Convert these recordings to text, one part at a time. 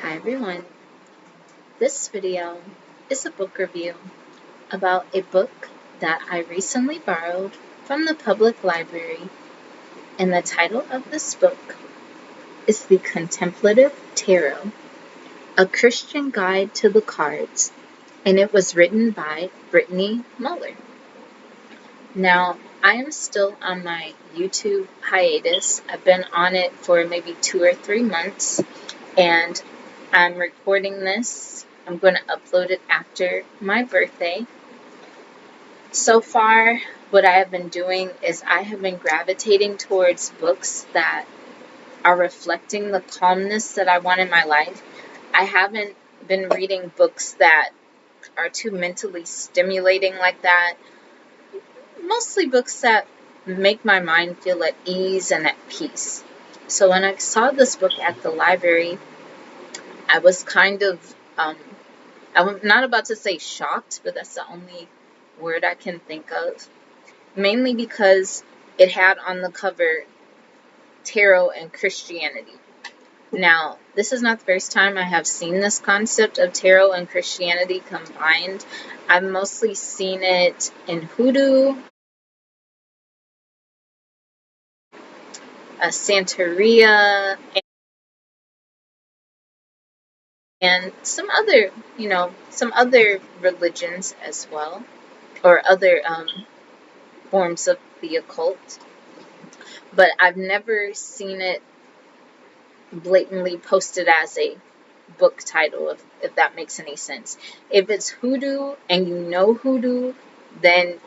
Hi everyone, this video is a book review about a book that I recently borrowed from the public library, and the title of this book is The Contemplative Tarot, a Christian Guide to the Cards, and it was written by Brittany Muller. Now, I am still on my YouTube hiatus. I've been on it for maybe 2 or 3 months, and I'm recording this. I'm going to upload it after my birthday. So far, what I have been doing is I have been gravitating towards books that are reflecting the calmness that I want in my life. I haven't been reading books that are too mentally stimulating like that. Mostly books that make my mind feel at ease and at peace. So when I saw this book at the library, I was kind of, I'm not about to say shocked, but that's the only word I can think of. Mainly because it had on the cover tarot and Christianity. Now, this is not the first time I have seen this concept of tarot and Christianity combined. I've mostly seen it in hoodoo, Santeria, and some other religions as well, or other forms of the occult. But I've never seen it blatantly posted as a book title, if that makes any sense. If it's hoodoo and you know hoodoo, then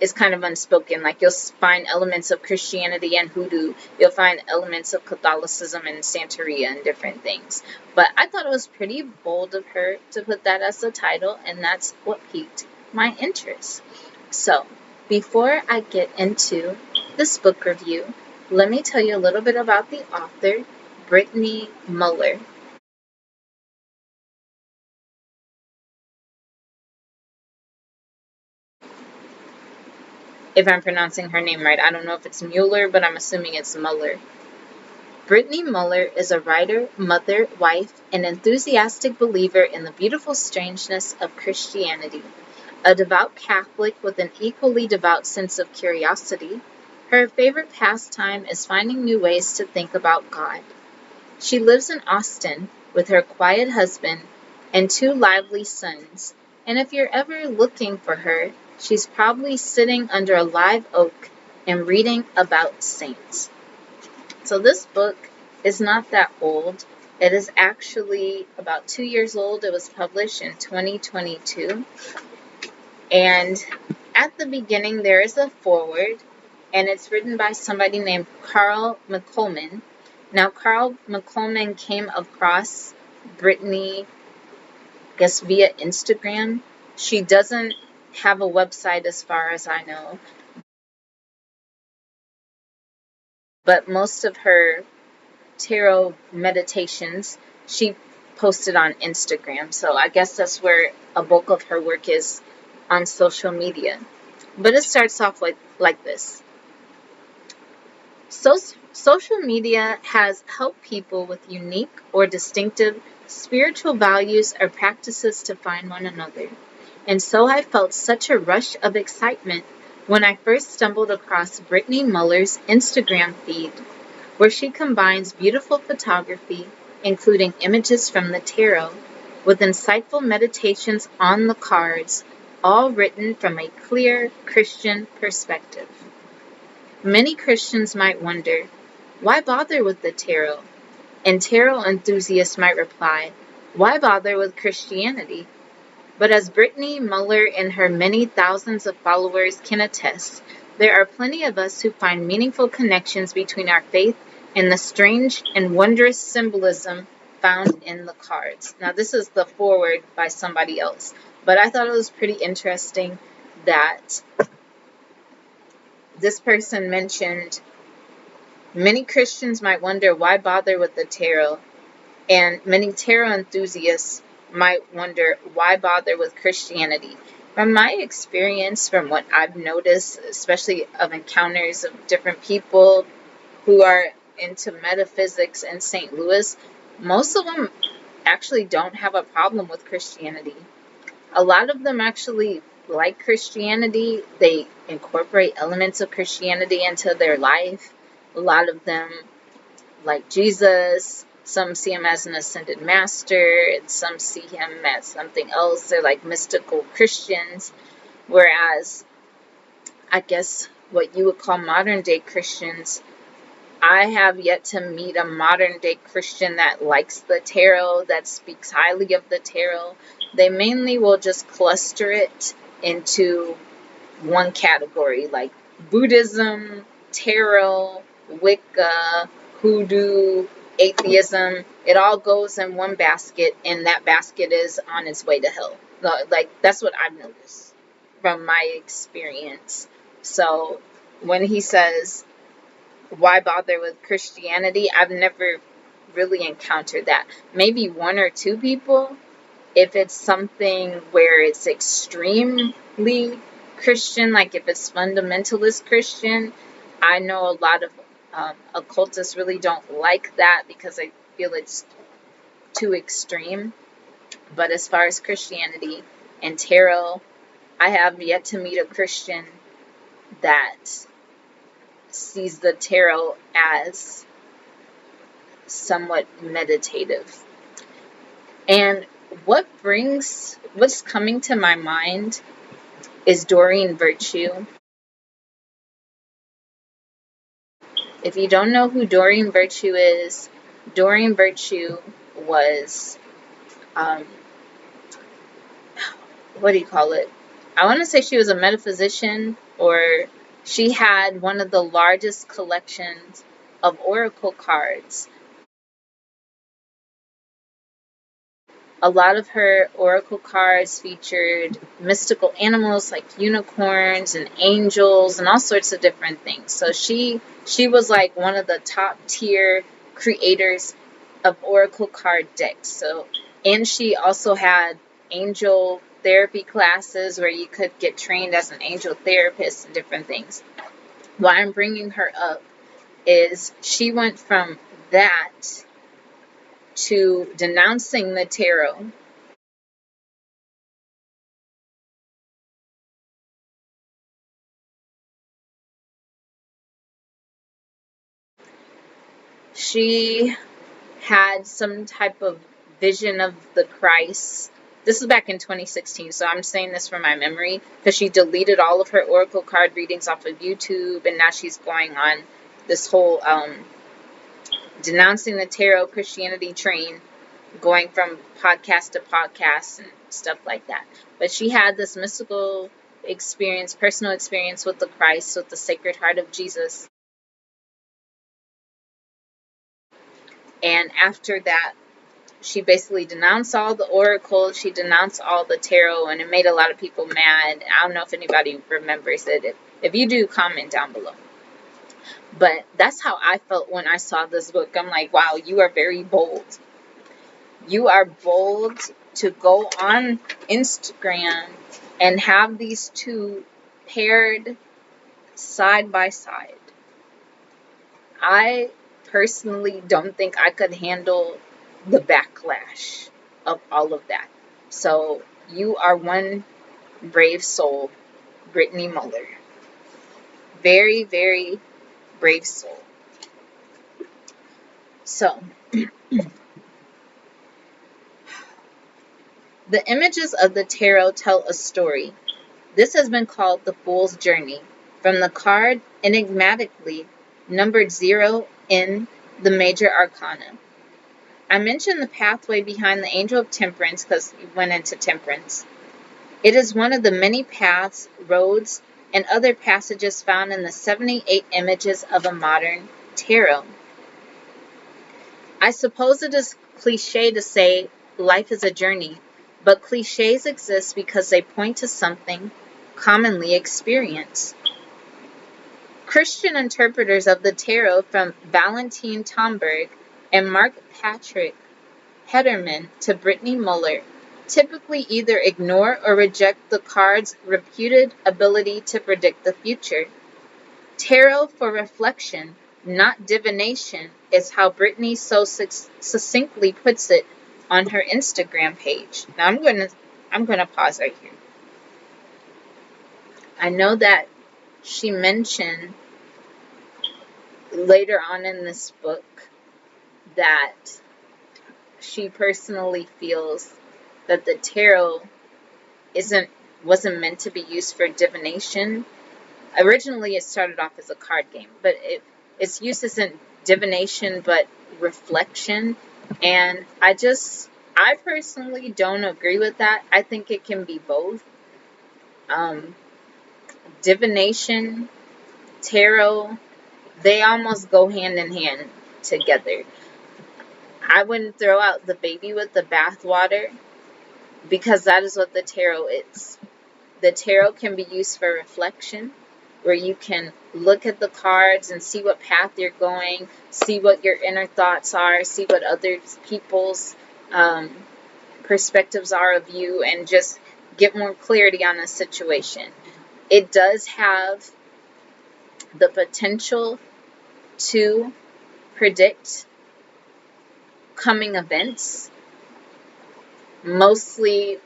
it's kind of unspoken. Like, you'll find elements of Christianity and hoodoo. You'll find elements of Catholicism and Santeria and different things. But I thought it was pretty bold of her to put that as the title, and that's what piqued my interest. So, before I get into this book review, let me tell you a little bit about the author, Brittany Muller. If I'm pronouncing her name right, I don't know if it's Mueller, but I'm assuming it's Muller. Brittany Muller is a writer, mother, wife, and enthusiastic believer in the beautiful strangeness of Christianity. A devout Catholic with an equally devout sense of curiosity, her favorite pastime is finding new ways to think about God. She lives in Austin with her quiet husband and 2 lively sons, and if you're ever looking for her, she's probably sitting under a live oak and reading about saints. So this book is not that old. It is actually about 2 years old. It was published in 2022. And at the beginning, there is a foreword, and it's written by somebody named Carl McColman. Now, Carl McColman came across Brittany, I guess, via Instagram. She doesn't have a website as far as I know, but most of her tarot meditations she posted on Instagram. So I guess that's where a bulk of her work is, on social media. But it starts off like this. Social media has helped people with unique or distinctive spiritual values or practices to find one another. And so I felt such a rush of excitement when I first stumbled across Brittany Muller's Instagram feed, where she combines beautiful photography, including images from the tarot, with insightful meditations on the cards, all written from a clear Christian perspective. Many Christians might wonder, why bother with the tarot? And tarot enthusiasts might reply, why bother with Christianity? But as Brittany Muller and her many thousands of followers can attest, there are plenty of us who find meaningful connections between our faith and the strange and wondrous symbolism found in the cards. Now, this is the foreword by somebody else, but I thought it was pretty interesting that this person mentioned many Christians might wonder why bother with the tarot, and many tarot enthusiasts might wonder why bother with Christianity. From my experience, from what I've noticed, especially of encounters of different people who are into metaphysics in St. Louis, most of them actually don't have a problem with Christianity. A lot of them actually like Christianity. They incorporate elements of Christianity into their life. A lot of them like Jesus. Some see him as an ascended master, and some see him as something else. They're like mystical Christians. Whereas, I guess what you would call modern day Christians, I have yet to meet a modern day Christian that likes the tarot, that speaks highly of the tarot. They mainly will just cluster it into one category, like Buddhism, tarot, Wicca, hoodoo, atheism. It all goes in one basket, and that basket is on its way to hell. Like, that's what I've noticed from my experience. So when he says, why bother with Christianity? I've never really encountered that. Maybe one or two people, if it's something where it's extremely Christian, like if it's fundamentalist Christian. I know a lot of occultists really don't like that because I feel it's too extreme. But as far as Christianity and tarot, I have yet to meet a Christian that sees the tarot as somewhat meditative. And what's coming to my mind is Doreen Virtue. If you don't know who Doreen Virtue is, Doreen Virtue was, um, what do you call it? I want to say she was a metaphysician, or she had one of the largest collections of oracle cards. A lot of her oracle cards featured mystical animals like unicorns and angels and all sorts of different things. So she was like one of the top tier creators of oracle card decks. So, and she also had angel therapy classes where you could get trained as an angel therapist and different things. Why I'm bringing her up is she went from that to denouncing the tarot. She had some type of vision of the Christ. This is back in 2016, so I'm saying this from my memory because she deleted all of her oracle card readings off of YouTube, and now she's going on this whole denouncing the tarot Christianity train, going from podcast to podcast and stuff like that. But she had this mystical experience, personal experience with the Christ, with the Sacred Heart of Jesus. And after that, she basically denounced all the oracles, she denounced all the tarot, and it made a lot of people mad. I don't know if anybody remembers it. If you do, comment down below. But that's how I felt when I saw this book. I'm like, wow, you are very bold. You are bold to go on Instagram and have these two paired side by side. I personally don't think I could handle the backlash of all of that. So you are one brave soul, Brittany Muller. Very, very brave soul. So the images of the tarot tell a story. This has been called the Fool's Journey, from the card enigmatically numbered 0 in the Major Arcana. I mentioned the pathway behind the Angel of Temperance because you went into temperance. It is one of the many paths, roads, and other passages found in the 78 images of a modern tarot. I suppose it is cliche to say life is a journey, but cliches exist because they point to something commonly experienced. Christian interpreters of the tarot, from Valentine Tomberg and Mark Patrick Hederman to Brittany Muller, typically either ignore or reject the card's reputed ability to predict the future. Tarot for reflection, not divination, is how Brittany so succinctly puts it on her Instagram page. Now I'm gonna pause right here. I know that she mentioned later on in this book that she personally feels that the tarot wasn't meant to be used for divination. Originally, it started off as a card game, but its use isn't divination, but reflection. And I personally don't agree with that. I think it can be both. Um, Divination, tarot, they almost go hand in hand together. I wouldn't throw out the baby with the bathwater, because that is what the tarot is. The tarot can be used for reflection, where you can look at the cards and see what path you're going, see what your inner thoughts are, see what other people's perspectives are of you, and just get more clarity on a situation. It does have the potential to predict coming events, mostly.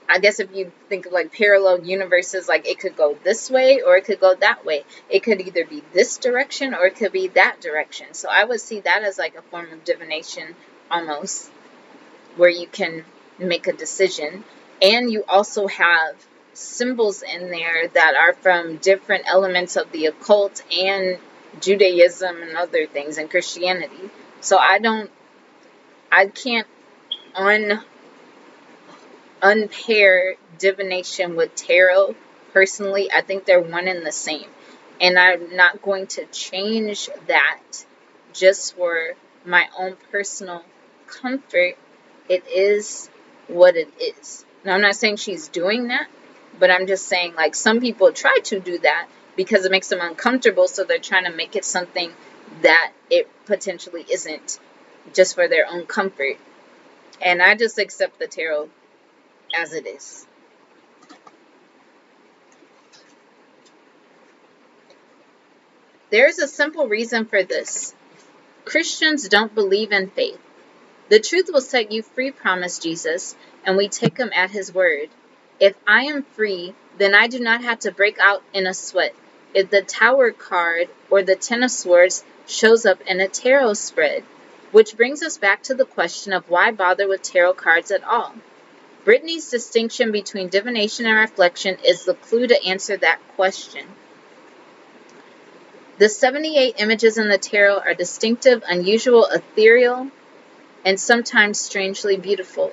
I guess if you think of like parallel universes, like it could go this way or it could go that way. It could either be this direction or it could be that direction. So I would see that as like a form of divination almost, where you can make a decision. And you also have symbols in there that are from different elements of the occult and Judaism and other things, and Christianity. So I can't unpair divination with tarot. Personally, I think they're one and the same. And I'm not going to change that just for my own personal comfort. It is what it is. Now, I'm not saying she's doing that, but I'm just saying, like, some people try to do that because it makes them uncomfortable, so they're trying to make it something that it potentially isn't, just for their own comfort. And I just accept the tarot as it is. There is a simple reason for this. Christians don't believe in faith. The truth will set you free, promised Jesus, and we take him at his word. If I am free, then I do not have to break out in a sweat if the Tower card or the Ten of Swords shows up in a tarot spread. Which brings us back to the question of why bother with tarot cards at all. Brittany's distinction between divination and reflection is the clue to answer that question. The 78 images in the tarot are distinctive, unusual, ethereal, and sometimes strangely beautiful,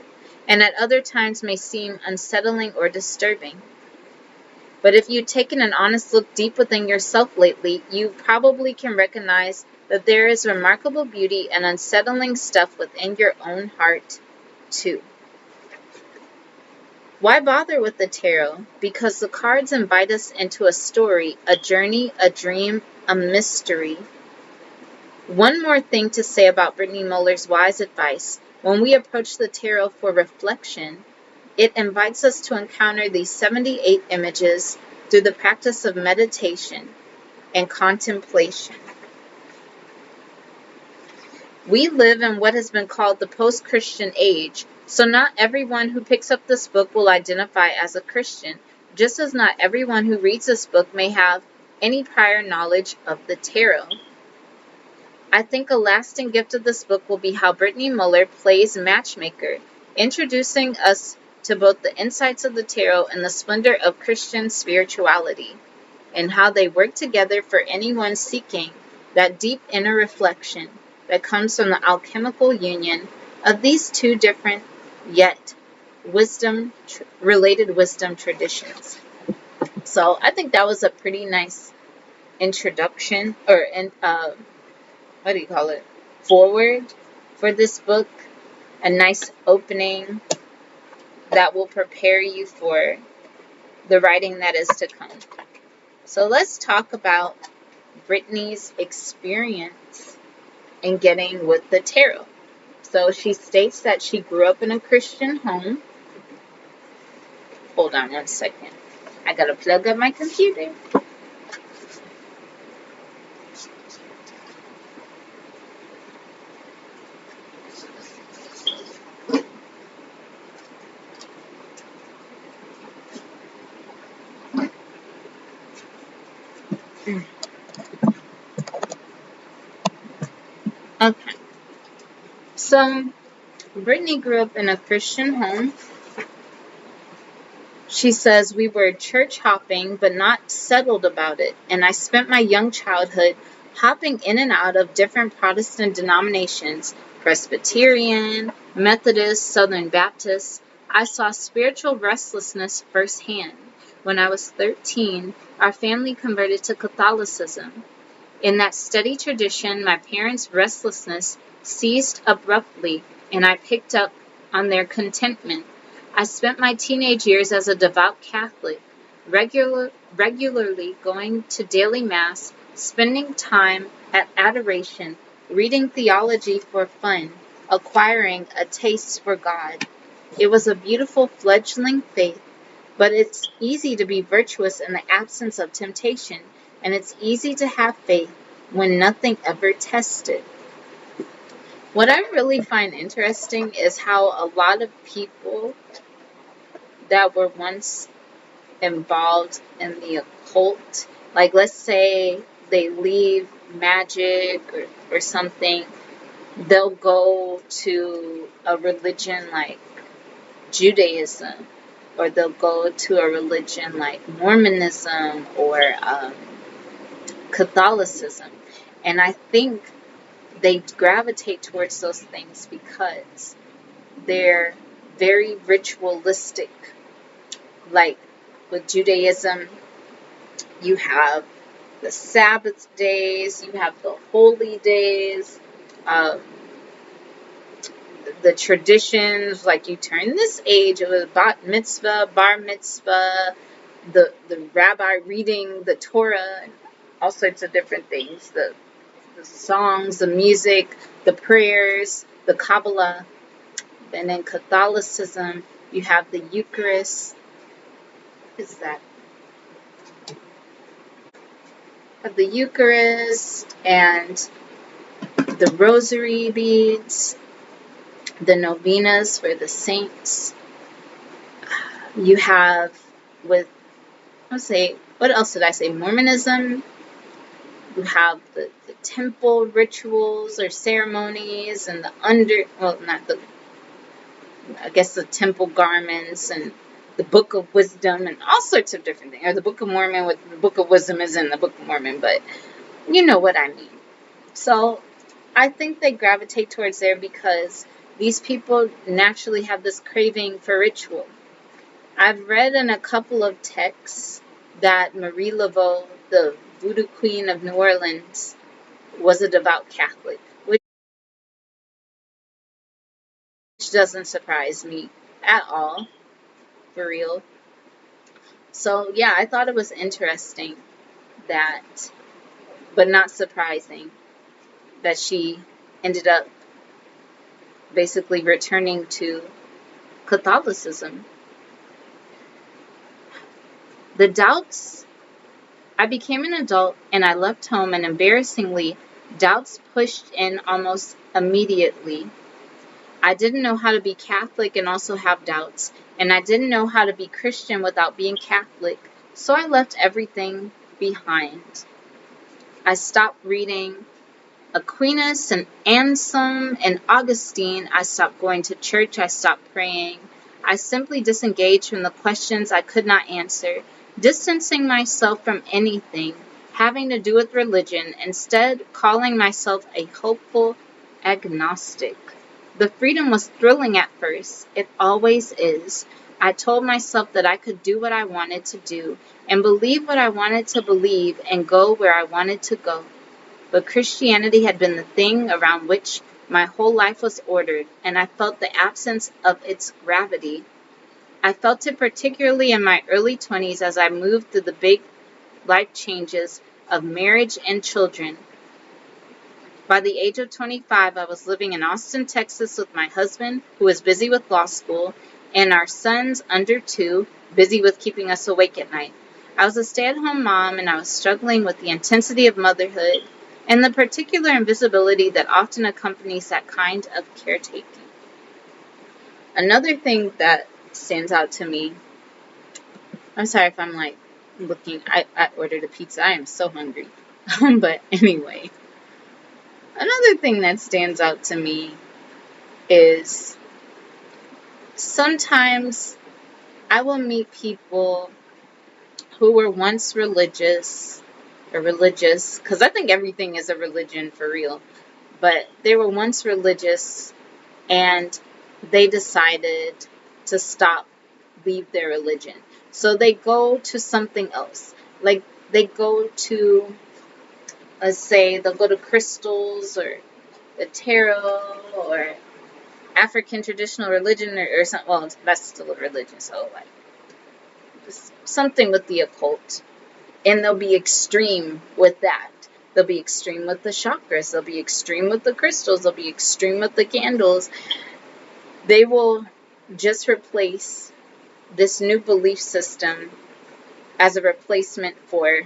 and at other times may seem unsettling or disturbing. But if you've taken an honest look deep within yourself lately, you probably can recognize that there is remarkable beauty and unsettling stuff within your own heart, too. Why bother with the tarot? Because the cards invite us into a story, a journey, a dream, a mystery. One more thing to say about Brittany Muller's wise advice. When we approach the tarot for reflection, it invites us to encounter these 78 images through the practice of meditation and contemplation. We live in what has been called the post-Christian age, so not everyone who picks up this book will identify as a Christian, just as not everyone who reads this book may have any prior knowledge of the tarot. I think a lasting gift of this book will be how Brittany Muller plays matchmaker, introducing us to both the insights of the tarot and the splendor of Christian spirituality, and how they work together for anyone seeking that deep inner reflection that comes from the alchemical union of these two different yet related wisdom traditions. So I think that was a pretty nice introduction, or what do you call it? Forward for this book. A nice opening that will prepare you for the writing that is to come. So let's talk about Brittany's experience in getting with the tarot. So she states that she grew up in a Christian home. Hold on one second. I gotta plug up my computer. Okay. So, Brittany grew up in a Christian home. She says we were church hopping, but not settled about it. And I spent my young childhood hopping in and out of different Protestant denominations, Presbyterian, Methodist, Southern Baptist. I saw spiritual restlessness firsthand. When I was 13, our family converted to Catholicism. In that steady tradition, my parents' restlessness ceased abruptly, and I picked up on their contentment. I spent my teenage years as a devout Catholic, regularly going to daily Mass, spending time at adoration, reading theology for fun, acquiring a taste for God. It was a beautiful fledgling faith, but it's easy to be virtuous in the absence of temptation, and it's easy to have faith when nothing ever tests it. What I really find interesting is how a lot of people that were once involved in the occult, like let's say they leave magic or something, they'll go to a religion like Judaism, or they'll go to a religion like Mormonism or Catholicism. And I think they gravitate towards those things because they're very ritualistic. Like with Judaism, you have the Sabbath days, you have the holy days, um, the traditions, like you turn this age, it was bat mitzvah, bar mitzvah, the rabbi reading the Torah, and all sorts of different things, the songs, the music, the prayers, the Kabbalah. And in Catholicism, you have the Eucharist. What is that? Have the Eucharist and the rosary beads, the novenas for the saints. You have with, what else did I say? Mormonism. You have the temple rituals or ceremonies and I guess the temple garments and the Book of Wisdom and all sorts of different things. Or the Book of Mormon, with the Book of Wisdom is in the Book of Mormon, but you know what I mean. So I think they gravitate towards there because these people naturally have this craving for ritual. I've read in a couple of texts that Marie Laveau, the Voodoo Queen of New Orleans, was a devout Catholic, which doesn't surprise me at all, for real. So yeah, I thought it was interesting that, but not surprising, that she ended up basically returning to Catholicism. The doubts, I became an adult and I left home, and embarrassingly, doubts pushed in almost immediately. I didn't know how to be Catholic and also have doubts, and I didn't know how to be Christian without being Catholic, so I left everything behind. I stopped reading Aquinas and Anselm and Augustine. I stopped going to church. I stopped praying. I simply disengaged from the questions I could not answer, distancing myself from anything having to do with religion, instead calling myself a hopeful agnostic. The freedom was thrilling at first. It always is. I told myself that I could do what I wanted to do and believe what I wanted to believe and go where I wanted to go. But Christianity had been the thing around which my whole life was ordered, and I felt the absence of its gravity. I felt it particularly in my early 20s as I moved through the big life changes of marriage and children. By the age of 25, I was living in Austin, Texas with my husband, who was busy with law school, and our sons, under 2, busy with keeping us awake at night. I was a stay-at-home mom, and I was struggling with the intensity of motherhood and the particular invisibility that often accompanies that kind of caretaking. Another thing that stands out to me, I'm sorry if I'm like I ordered a pizza. I am so hungry. But anyway, another thing that stands out to me is sometimes I will meet people who were once religious, because I think everything is a religion for real, but they were once religious and they decided to leave their religion. So they go to something else. Like they go to, let's say, they'll go to crystals or the tarot or African traditional religion or something. Well, that's still a religion, so like something with the occult. And they'll be extreme with that. They'll be extreme with the chakras. They'll be extreme with the crystals. They'll be extreme with the candles. They will just replace this new belief system as a replacement for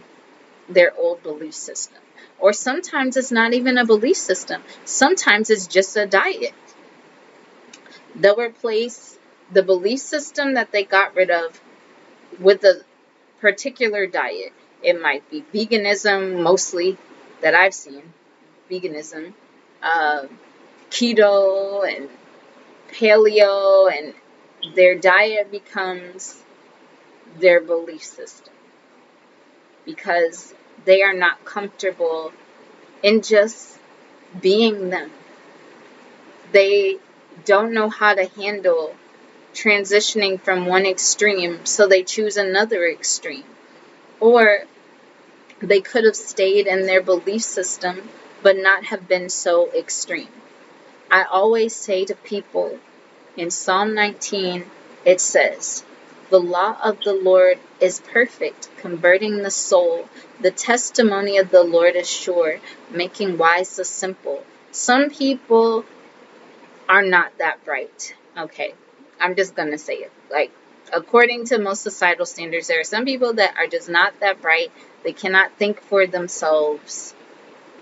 their old belief system. Or sometimes it's not even a belief system. Sometimes it's just a diet. They'll replace the belief system that they got rid of with a particular diet. It might be veganism, mostly, that I've seen. Veganism, keto, and paleo, and their diet becomes their belief system because they are not comfortable in just being them. They don't know how to handle transitioning from one extreme, so they choose another extreme. Or they could have stayed in their belief system but not have been so extreme. I always say to people, in Psalm 19, it says, "The law of the Lord is perfect, converting the soul. The testimony of the Lord is sure, making wise the simple." Some people are not that bright. Okay, I'm just going to say it. Like, according to most societal standards, there are some people that are just not that bright. They cannot think for themselves.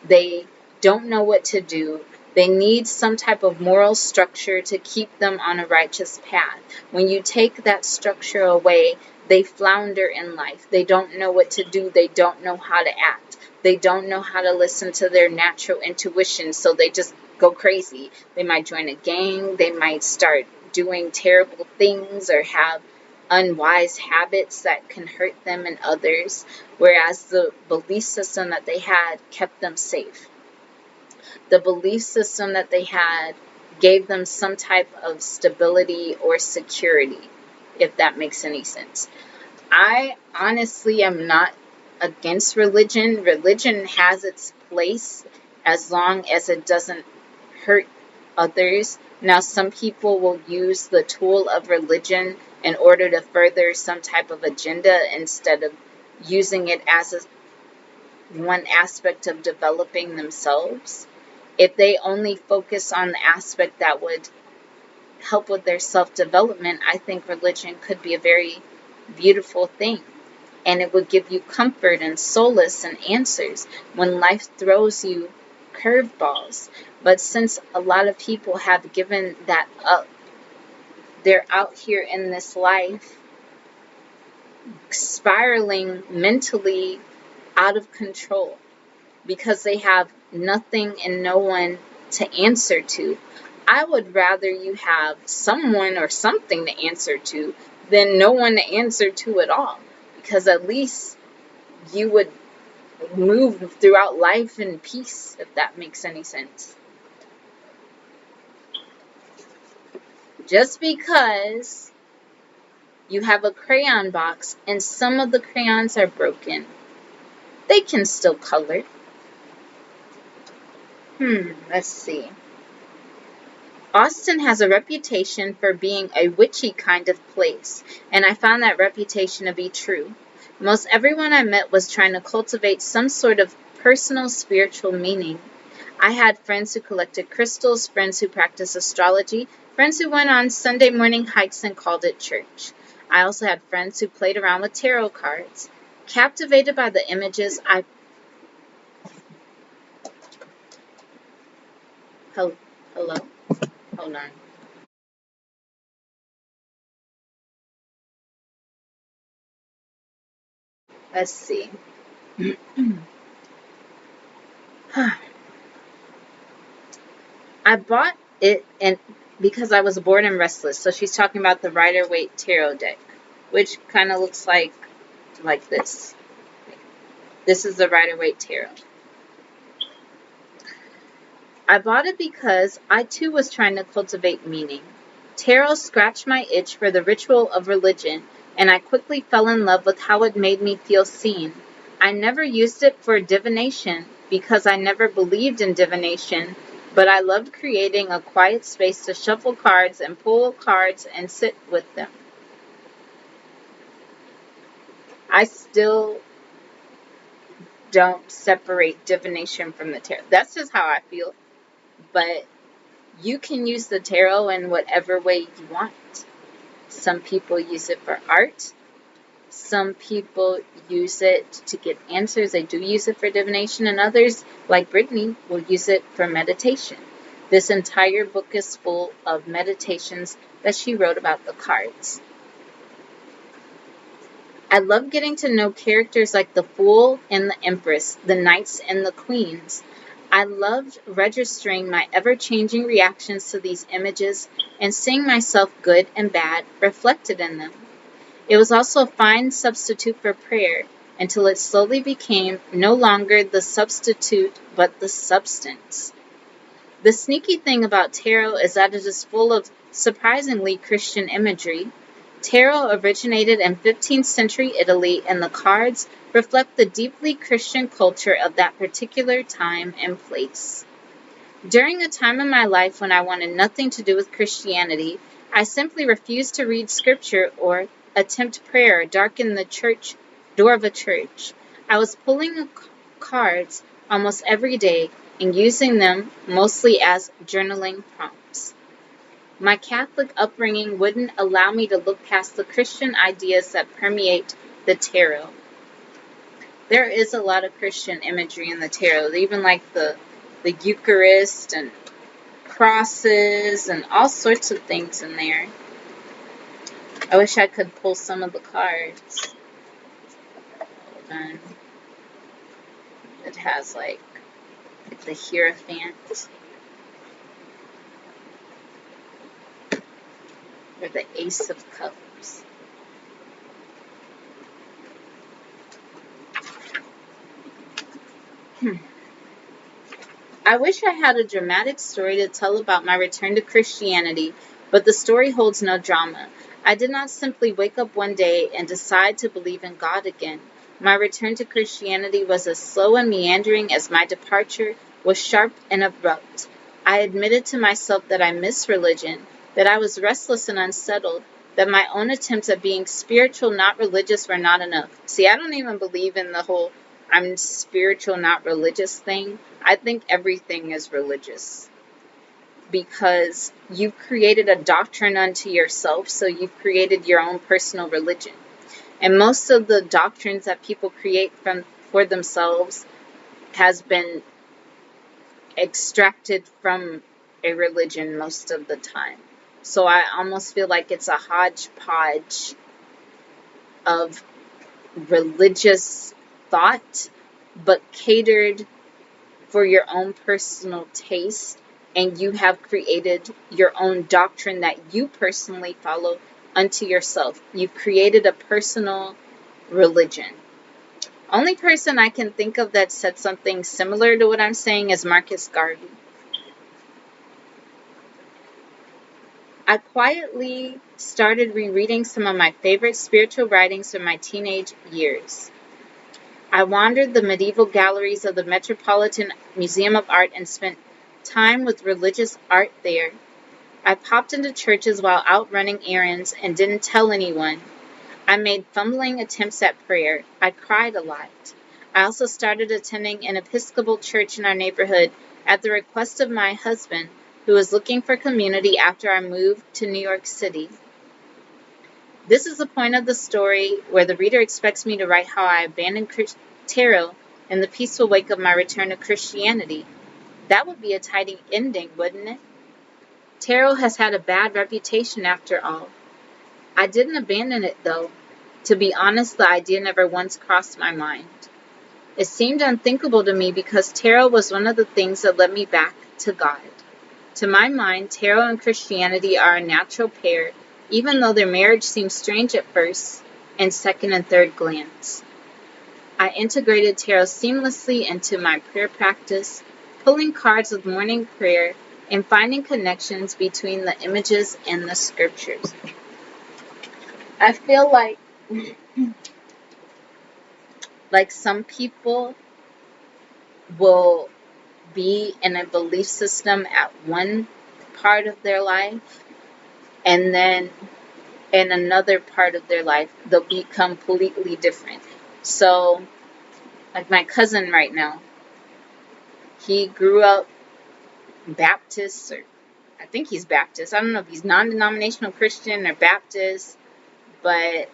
They don't know what to do. They need some type of moral structure to keep them on a righteous path. When you take that structure away, they flounder in life. They don't know what to do. They don't know how to act. They don't know how to listen to their natural intuition, so they just go crazy. They might join a gang. They might start doing terrible things or have unwise habits that can hurt them and others, whereas the belief system that they had kept them safe. The belief system that they had gave them some type of stability or security, if that makes any sense. I honestly am not against religion. Religion has its place as long as it doesn't hurt others. Now, some people will use the tool of religion in order to further some type of agenda instead of using it as one aspect of developing themselves. If they only focus on the aspect that would help with their self-development, I think religion could be a very beautiful thing. And it would give you comfort and solace and answers when life throws you curveballs. But since a lot of people have given that up, they're out here in this life spiraling mentally out of control because they have nothing and no one to answer to. I would rather you have someone or something to answer to than no one to answer to at all, because at least you would move throughout life in peace, if that makes any sense. Just because you have a crayon box and some of the crayons are broken, they can still color. Let's see. Austin has a reputation for being a witchy kind of place, and I found that reputation to be true. Most everyone I met was trying to cultivate some sort of personal spiritual meaning. I had friends who collected crystals, friends who practiced astrology, friends who went on Sunday morning hikes and called it church. I also had friends who played around with tarot cards. Captivated by the images, Hello? Hold on. Let's see. I bought it and because I was bored and restless. So she's talking about the Rider-Waite Tarot deck, which kind of looks like this. This is the Rider-Waite Tarot. I bought it because I too was trying to cultivate meaning. Tarot scratched my itch for the ritual of religion, and I quickly fell in love with how it made me feel seen. I never used it for divination because I never believed in divination, but I loved creating a quiet space to shuffle cards and pull cards and sit with them. I still don't separate divination from the tarot. That's just how I feel. But you can use the tarot in whatever way you want. Some people use it for art. Some people use it to get answers. They do use it for divination. And others, like Brittany, will use it for meditation. This entire book is full of meditations that she wrote about the cards. I love getting to know characters like the Fool and the Empress, the Knights and the Queens. I loved registering my ever-changing reactions to these images and seeing myself, good and bad, reflected in them. It was also a fine substitute for prayer until it slowly became no longer the substitute but the substance. The sneaky thing about tarot is that it is full of surprisingly Christian imagery. Tarot originated in 15th century Italy, and the cards reflect the deeply Christian culture of that particular time and place. During a time in my life when I wanted nothing to do with Christianity, I simply refused to read scripture or attempt prayer or darken the door of a church. I was pulling cards almost every day and using them mostly as journaling prompts. My Catholic upbringing wouldn't allow me to look past the Christian ideas that permeate the tarot. There is a lot of Christian imagery in the tarot, even like the Eucharist and crosses and all sorts of things in there. I wish I could pull some of the cards. Hold on. It has like the Hierophant. Or the Ace of Cups. I wish I had a dramatic story to tell about my return to Christianity, but the story holds no drama. I did not simply wake up one day and decide to believe in God again. My return to Christianity was as slow and meandering as my departure was sharp and abrupt. I admitted to myself that I missed religion, that I was restless and unsettled, that my own attempts at being spiritual, not religious, were not enough. See, I don't even believe in the whole I'm spiritual, not religious thing. I think everything is religious because you've created a doctrine unto yourself, so you've created your own personal religion. And most of the doctrines that people create for themselves has been extracted from a religion most of the time. So I almost feel like it's a hodgepodge of religious thought, but catered for your own personal taste, and you have created your own doctrine that you personally follow unto yourself. You've created a personal religion. Only person I can think of that said something similar to what I'm saying is Marcus Garvey. I quietly started rereading some of my favorite spiritual writings from my teenage years. I wandered the medieval galleries of the Metropolitan Museum of Art and spent time with religious art there. I popped into churches while out running errands and didn't tell anyone. I made fumbling attempts at prayer. I cried a lot. I also started attending an Episcopal church in our neighborhood at the request of my husband, who was looking for community after I moved to New York City. This is the point of the story where the reader expects me to write how I abandoned tarot in the peaceful wake of my return to Christianity. That would be a tidy ending, wouldn't it? Tarot has had a bad reputation after all. I didn't abandon it, though. To be honest, the idea never once crossed my mind. It seemed unthinkable to me because tarot was one of the things that led me back to God. To my mind, tarot and Christianity are a natural pair, even though their marriage seems strange at first and second and third glance. I integrated tarot seamlessly into my prayer practice, pulling cards with morning prayer and finding connections between the images and the scriptures. I feel like some people will be in a belief system at one part of their life, and then in another part of their life they'll be completely different. So like my cousin right now, he grew up Baptist, or I think he's Baptist. I don't know if he's non-denominational Christian or Baptist, but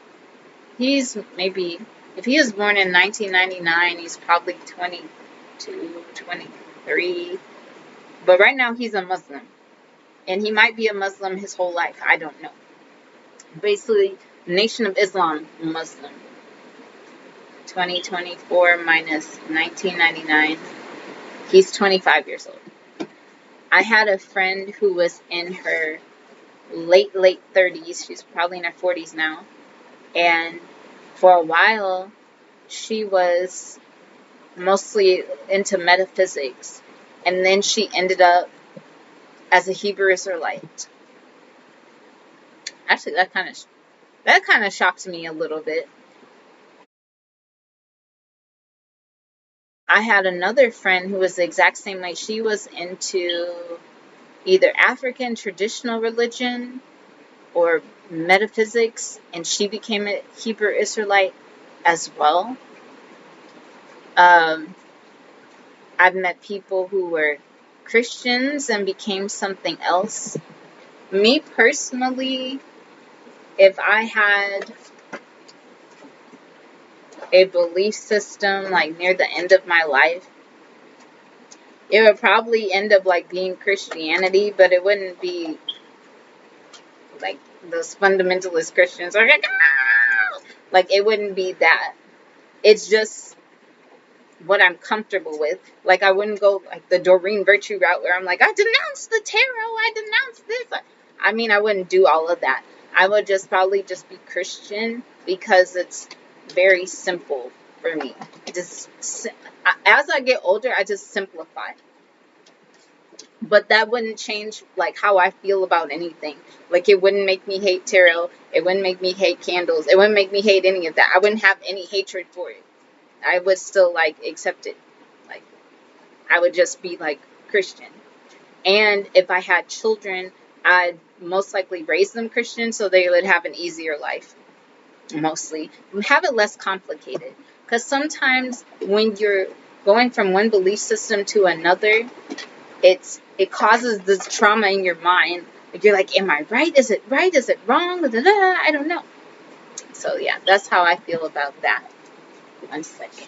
he's maybe, if he was born in 1999, he's probably 22, 23. But right now he's a Muslim. And he might be a Muslim his whole life. I don't know. Basically, Nation of Islam Muslim. 2024 minus 1999. He's 25 years old. I had a friend who was in her late 30s. She's probably in her 40s now. And for a while, she was mostly into metaphysics. And then she ended up as a Hebrew Israelite. Actually, that kind of shocked me a little bit. I had another friend who was the exact same way. She was into either African traditional religion or metaphysics, and she became a Hebrew Israelite as well. I've met people who were Christians and became something else. Me personally, if I had a belief system like near the end of my life, it would probably end up like being Christianity, but it wouldn't be like those fundamentalist Christians are like it wouldn't be that. It's just what I'm comfortable with. Like I wouldn't go like the Doreen Virtue route where I'm like, I denounce the tarot, I denounce this. I mean, I wouldn't do all of that. I would just probably just be Christian because it's very simple for me. Just as I get older, I just simplify. But that wouldn't change like how I feel about anything. Like it wouldn't make me hate tarot. It wouldn't make me hate candles. It wouldn't make me hate any of that. I wouldn't have any hatred for it. I would still like accept it. Like I would just be like Christian. And if I had children, I'd most likely raise them Christian so they would have an easier life. Mostly. Have it less complicated. Because sometimes when you're going from one belief system to another, it causes this trauma in your mind. Like you're like, am I right? Is it right? Is it wrong? I don't know. So yeah, that's how I feel about that. 1 second.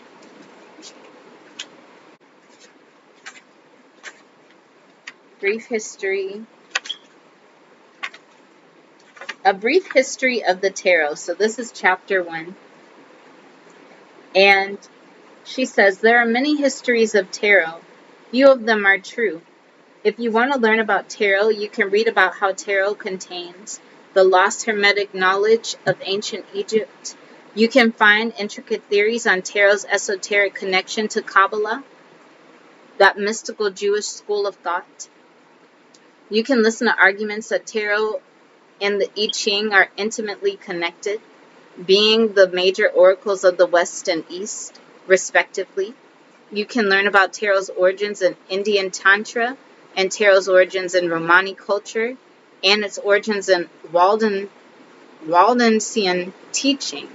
Brief history. A brief history of the tarot. So this is chapter 1. And she says, there are many histories of tarot. Few of them are true. If you want to learn about tarot, you can read about how tarot contains the lost hermetic knowledge of ancient Egypt. You can find intricate theories on tarot's esoteric connection to Kabbalah, that mystical Jewish school of thought. You can listen to arguments that tarot and the I Ching are intimately connected, being the major oracles of the West and East, respectively. You can learn about tarot's origins in Indian Tantra and tarot's origins in Romani culture and its origins in Waldensian teaching.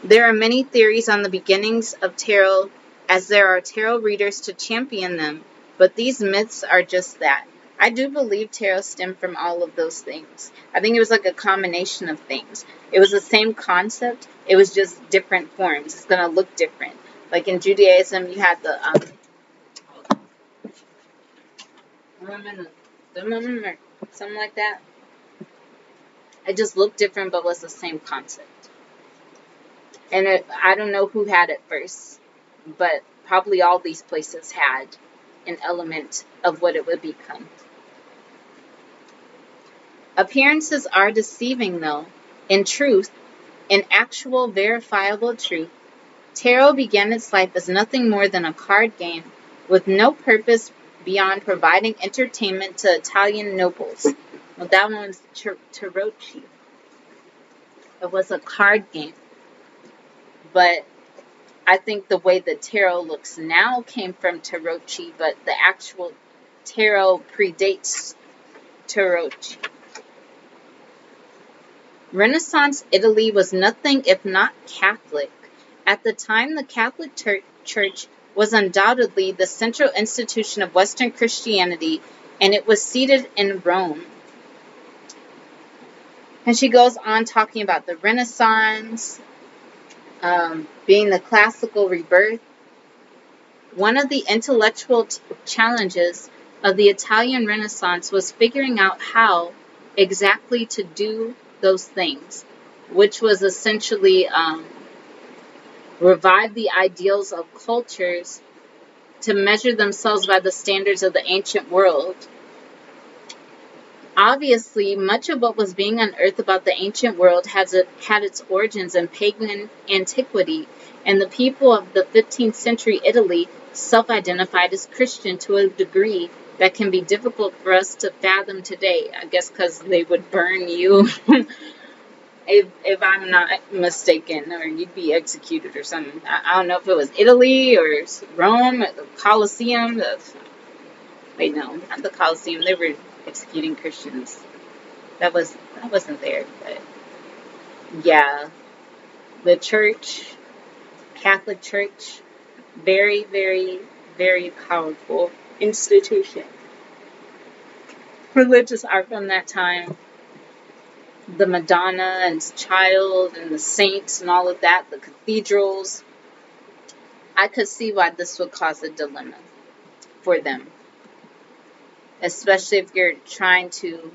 There are many theories on the beginnings of tarot, as there are tarot readers to champion them, but these myths are just that. I do believe tarot stemmed from all of those things. I think it was like a combination of things. It was the same concept, it was just different forms. It's going to look different. Like in Judaism, you had the something like that. It just looked different, but was the same concept. And I don't know who had it first, but probably all these places had an element of what it would become. Appearances are deceiving, though. In truth, in actual verifiable truth, tarot began its life as nothing more than a card game with no purpose beyond providing entertainment to Italian nobles. Well, that one was Tarocchi. It was a card game. But I think the way the tarot looks now came from Tarocchi, but the actual tarot predates Tarocchi. Renaissance Italy was nothing if not Catholic. At the time, the Catholic Church was undoubtedly the central institution of Western Christianity, and it was seated in Rome. And she goes on talking about the Renaissance, being the classical rebirth. One of the intellectual challenges of the Italian Renaissance was figuring out how exactly to do those things, which was essentially revive the ideals of cultures to measure themselves by the standards of the ancient world. Obviously, much of what was being unearthed about the ancient world had its origins in pagan antiquity, and the people of the 15th century Italy self-identified as Christian to a degree that can be difficult for us to fathom today. I guess because they would burn you if I'm not mistaken, or you'd be executed or something. I don't know if it was Italy or Rome, or the Colosseum. Wait, no, not the Colosseum. They were executing Christians. That wasn't there, but yeah, the church, Catholic Church, very, very, very powerful institution. Religious art from that time, the Madonna and Child and the saints and all of that, the cathedrals. I could see why this would cause a dilemma for them, especially if you're trying to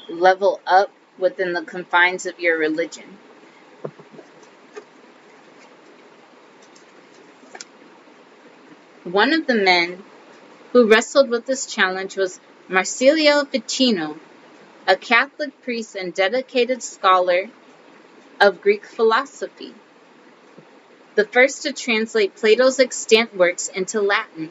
level up within the confines of your religion. One of the men who wrestled with this challenge was Marsilio Ficino, a Catholic priest and dedicated scholar of Greek philosophy, the first to translate Plato's extant works into Latin.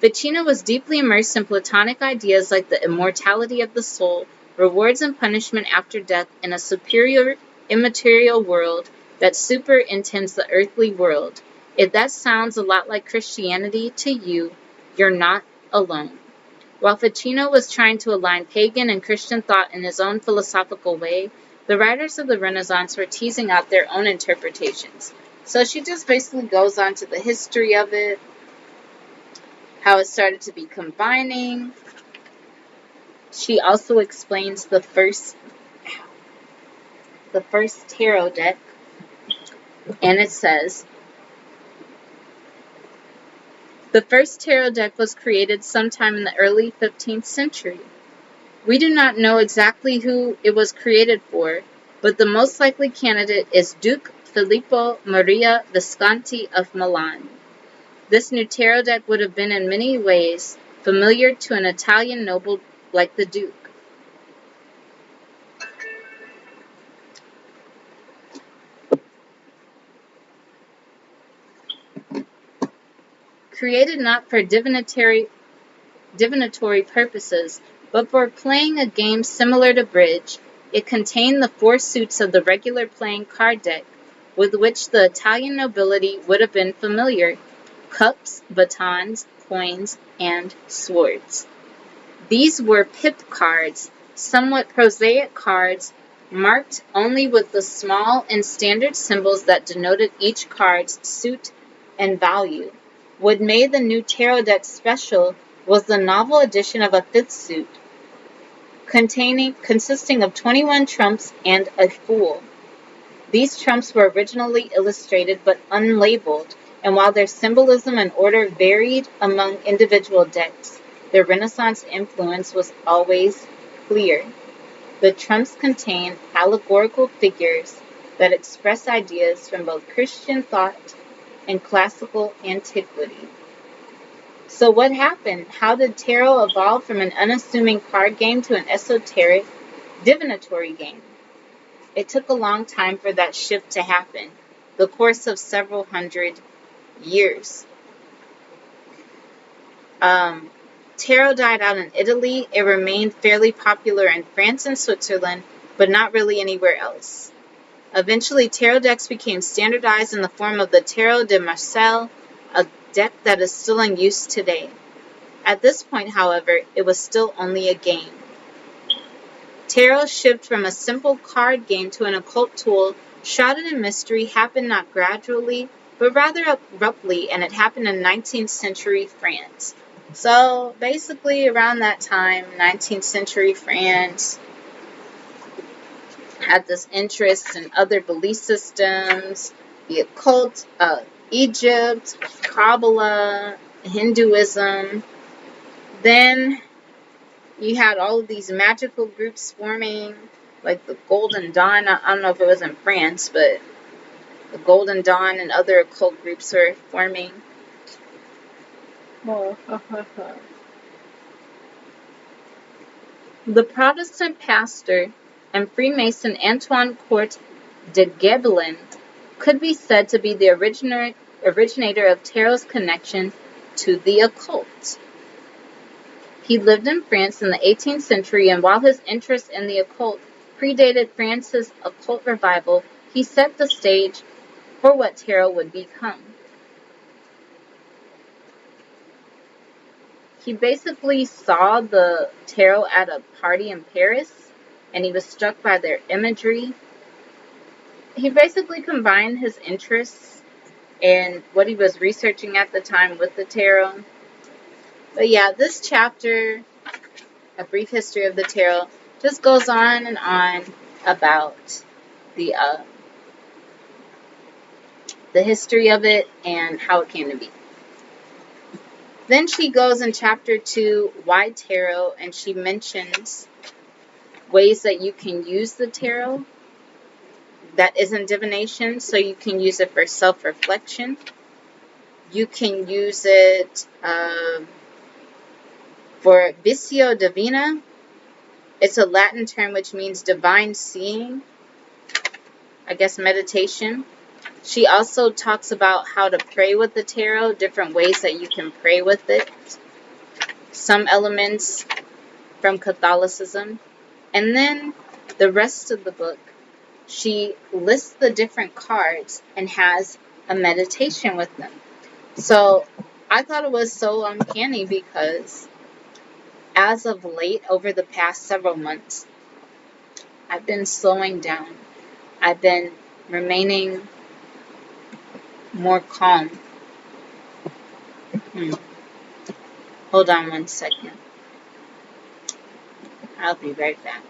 Ficino was deeply immersed in Platonic ideas like the immortality of the soul, rewards and punishment after death, and a superior immaterial world that superintends the earthly world. If that sounds a lot like Christianity to you, you're not alone. While Ficino was trying to align pagan and Christian thought in his own philosophical way, the writers of the Renaissance were teasing out their own interpretations. So she just basically goes on to the history of it, how it started to be combining. She also explains the first tarot deck, and it says, the first tarot deck was created sometime in the early 15th century. We do not know exactly who it was created for, but the most likely candidate is Duke Filippo Maria Visconti of Milan. This new tarot deck would have been in many ways familiar to an Italian noble like the Duke. Created not for divinatory purposes, but for playing a game similar to bridge, it contained the 4 suits of the regular playing card deck, with which the Italian nobility would have been familiar: cups, batons, coins, and swords. These were pip cards, somewhat prosaic cards, marked only with the small and standard symbols that denoted each card's suit and value. What made the new tarot deck special was the novel addition of a 5th suit, consisting of 21 trumps and a fool. These trumps were originally illustrated but unlabeled, and while their symbolism and order varied among individual decks, their Renaissance influence was always clear. The trumps contained allegorical figures that express ideas from both Christian thought and classical antiquity. So what happened? How did tarot evolve from an unassuming card game to an esoteric divinatory game? It took a long time for that shift to happen, the course of several hundred years. Tarot died out in Italy. It remained fairly popular in France and Switzerland, but not really anywhere else. Eventually, tarot decks became standardized in the form of the Tarot de Marseille, a deck that is still in use today. At this point, however, it was still only a game. Tarot's shift from a simple card game to an occult tool shrouded in mystery happened not gradually, but rather abruptly, and it happened in 19th century France. So basically around that time, 19th century France had this interest in other belief systems, the occult, Egypt, Kabbalah, Hinduism. Then you had all of these magical groups forming, like the Golden Dawn. I don't know if it was in France, but the Golden Dawn and other occult groups were forming. The Protestant pastor and Freemason Antoine Court de Gebelin could be said to be the originator of tarot's connection to the occult. He lived in France in the 18th century, and while his interest in the occult predated France's occult revival, he set the stage for what tarot would become. He basically saw the tarot at a party in Paris, and he was struck by their imagery. He basically combined his interests and what he was researching at the time with the tarot. But yeah, this chapter, A Brief History of the Tarot, just goes on and on about the history of it and how it came to be. Then she goes in chapter 2, Why Tarot, and she mentions ways that you can use the tarot that isn't divination. So you can use it for self-reflection. You can use it for visio divina. It's a Latin term which means divine seeing. I guess meditation. She also talks about how to pray with the tarot, different ways that you can pray with it. Some elements from Catholicism. And then the rest of the book, she lists the different cards and has a meditation with them. So I thought it was so uncanny because as of late, over the past several months, I've been slowing down. I've been remaining more calm. Hold on one second. I'll be right back.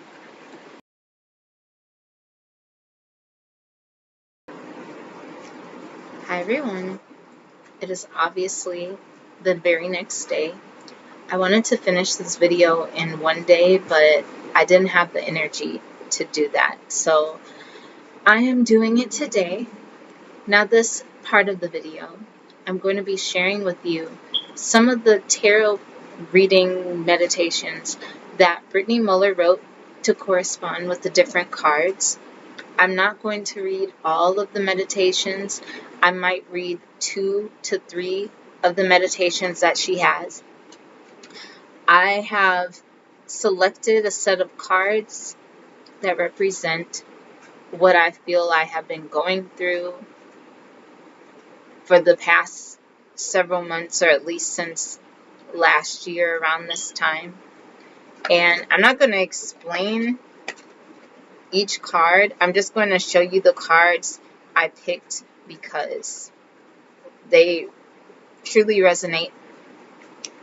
Hi everyone. It is obviously the very next day. I wanted to finish this video in one day, but I didn't have the energy to do that. So I am doing it today. Now this part of the video, I'm going to be sharing with you some of the tarot reading meditations that Brittany Muller wrote to correspond with the different cards. I'm not going to read all of the meditations. I might read 2 to 3 of the meditations that she has. I have selected a set of cards that represent what I feel I have been going through for the past several months, or at least since last year around this time. And I'm not going to explain each card. I'm just going to show you the cards I picked because they truly resonate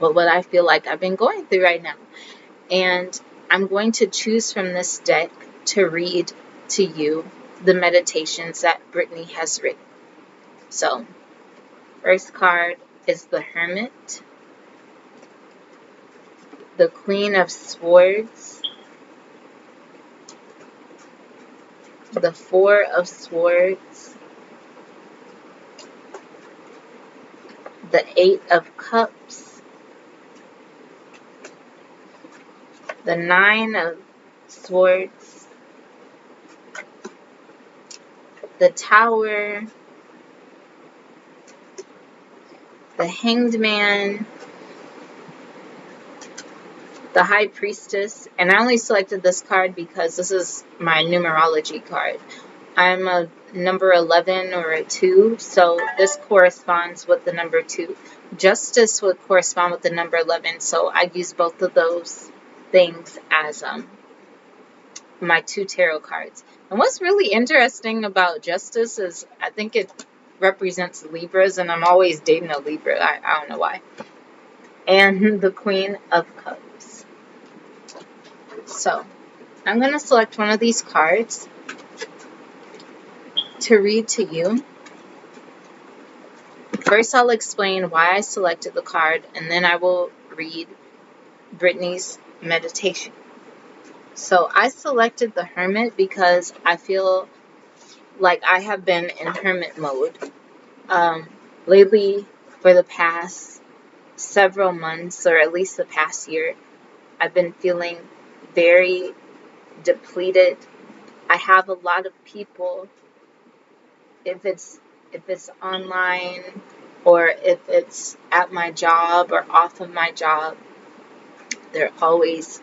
with what I feel like I've been going through right now. And I'm going to choose from this deck to read to you the meditations that Brittany has written. So, first card is the Hermit, the Queen of Swords, the Four of Swords, the Eight of Cups, the Nine of Swords, the Tower, the Hanged Man, the High Priestess. And I only selected this card because this is my numerology card. I'm a number 11 or a 2, so this corresponds with the number 2. Justice would correspond with the number 11, so I use both of those things as my 2 tarot cards. And what's really interesting about Justice is I think it represents Libras, and I'm always dating a Libra. I don't know why. And the Queen of Cups. So I'm going to select one of these cards to read to you. First, I'll explain why I selected the card, and then I will read Brittany's meditation. So I selected the Hermit because I feel like I have been in hermit mode lately. For the past several months, or at least the past year, I've been feeling very depleted. I have a lot of people, if it's online or if it's at my job or off of my job, they're always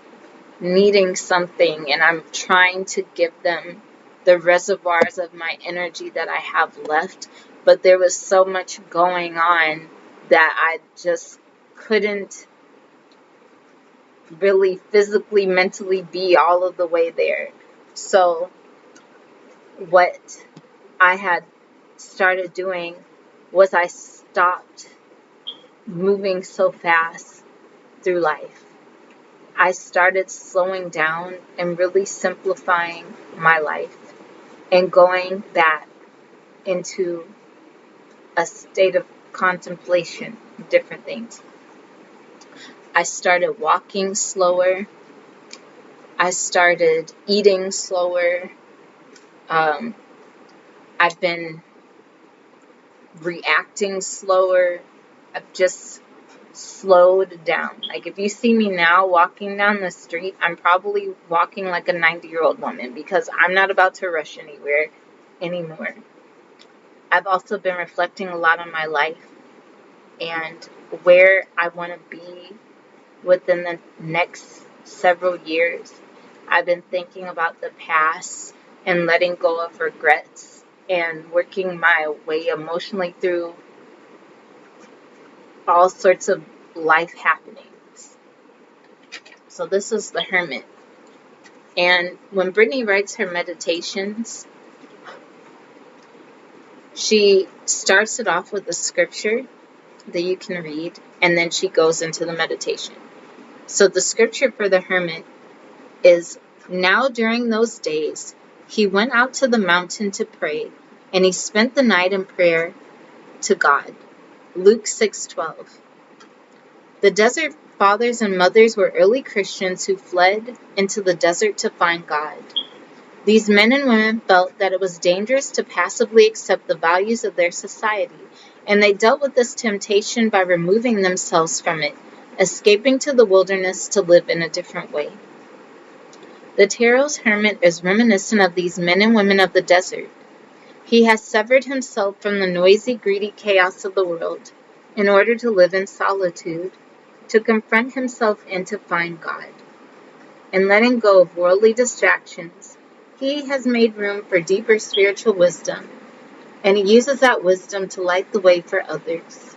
needing something, and I'm trying to give them the reservoirs of my energy that I have left. But there was so much going on that I just couldn't really physically, mentally be all of the way there. So what I had started doing was I stopped moving so fast through life. I started slowing down and really simplifying my life and going back into a state of contemplation of different things. I started walking slower. I started eating slower. I've been reacting slower. I've just slowed down. Like, if you see me now walking down the street, I'm probably walking like a 90-year-old woman because I'm not about to rush anywhere anymore. I've also been reflecting a lot on my life and where I want to be within the next several years. I've been thinking about the past and letting go of regrets and working my way emotionally through all sorts of life happenings. So this is the Hermit. And when Brittany writes her meditations, she starts it off with a scripture that you can read, and then she goes into the meditation. So the scripture for the Hermit is, "Now during those days, he went out to the mountain to pray, and he spent the night in prayer to God." Luke 6:12. The desert fathers and mothers were early Christians who fled into the desert to find God. These men and women felt that it was dangerous to passively accept the values of their society, and they dealt with this temptation by removing themselves from it, escaping to the wilderness to live in a different way. The tarot's Hermit is reminiscent of these men and women of the desert. He has severed himself from the noisy, greedy chaos of the world in order to live in solitude, to confront himself and to find God. In letting go of worldly distractions, he has made room for deeper spiritual wisdom, and he uses that wisdom to light the way for others.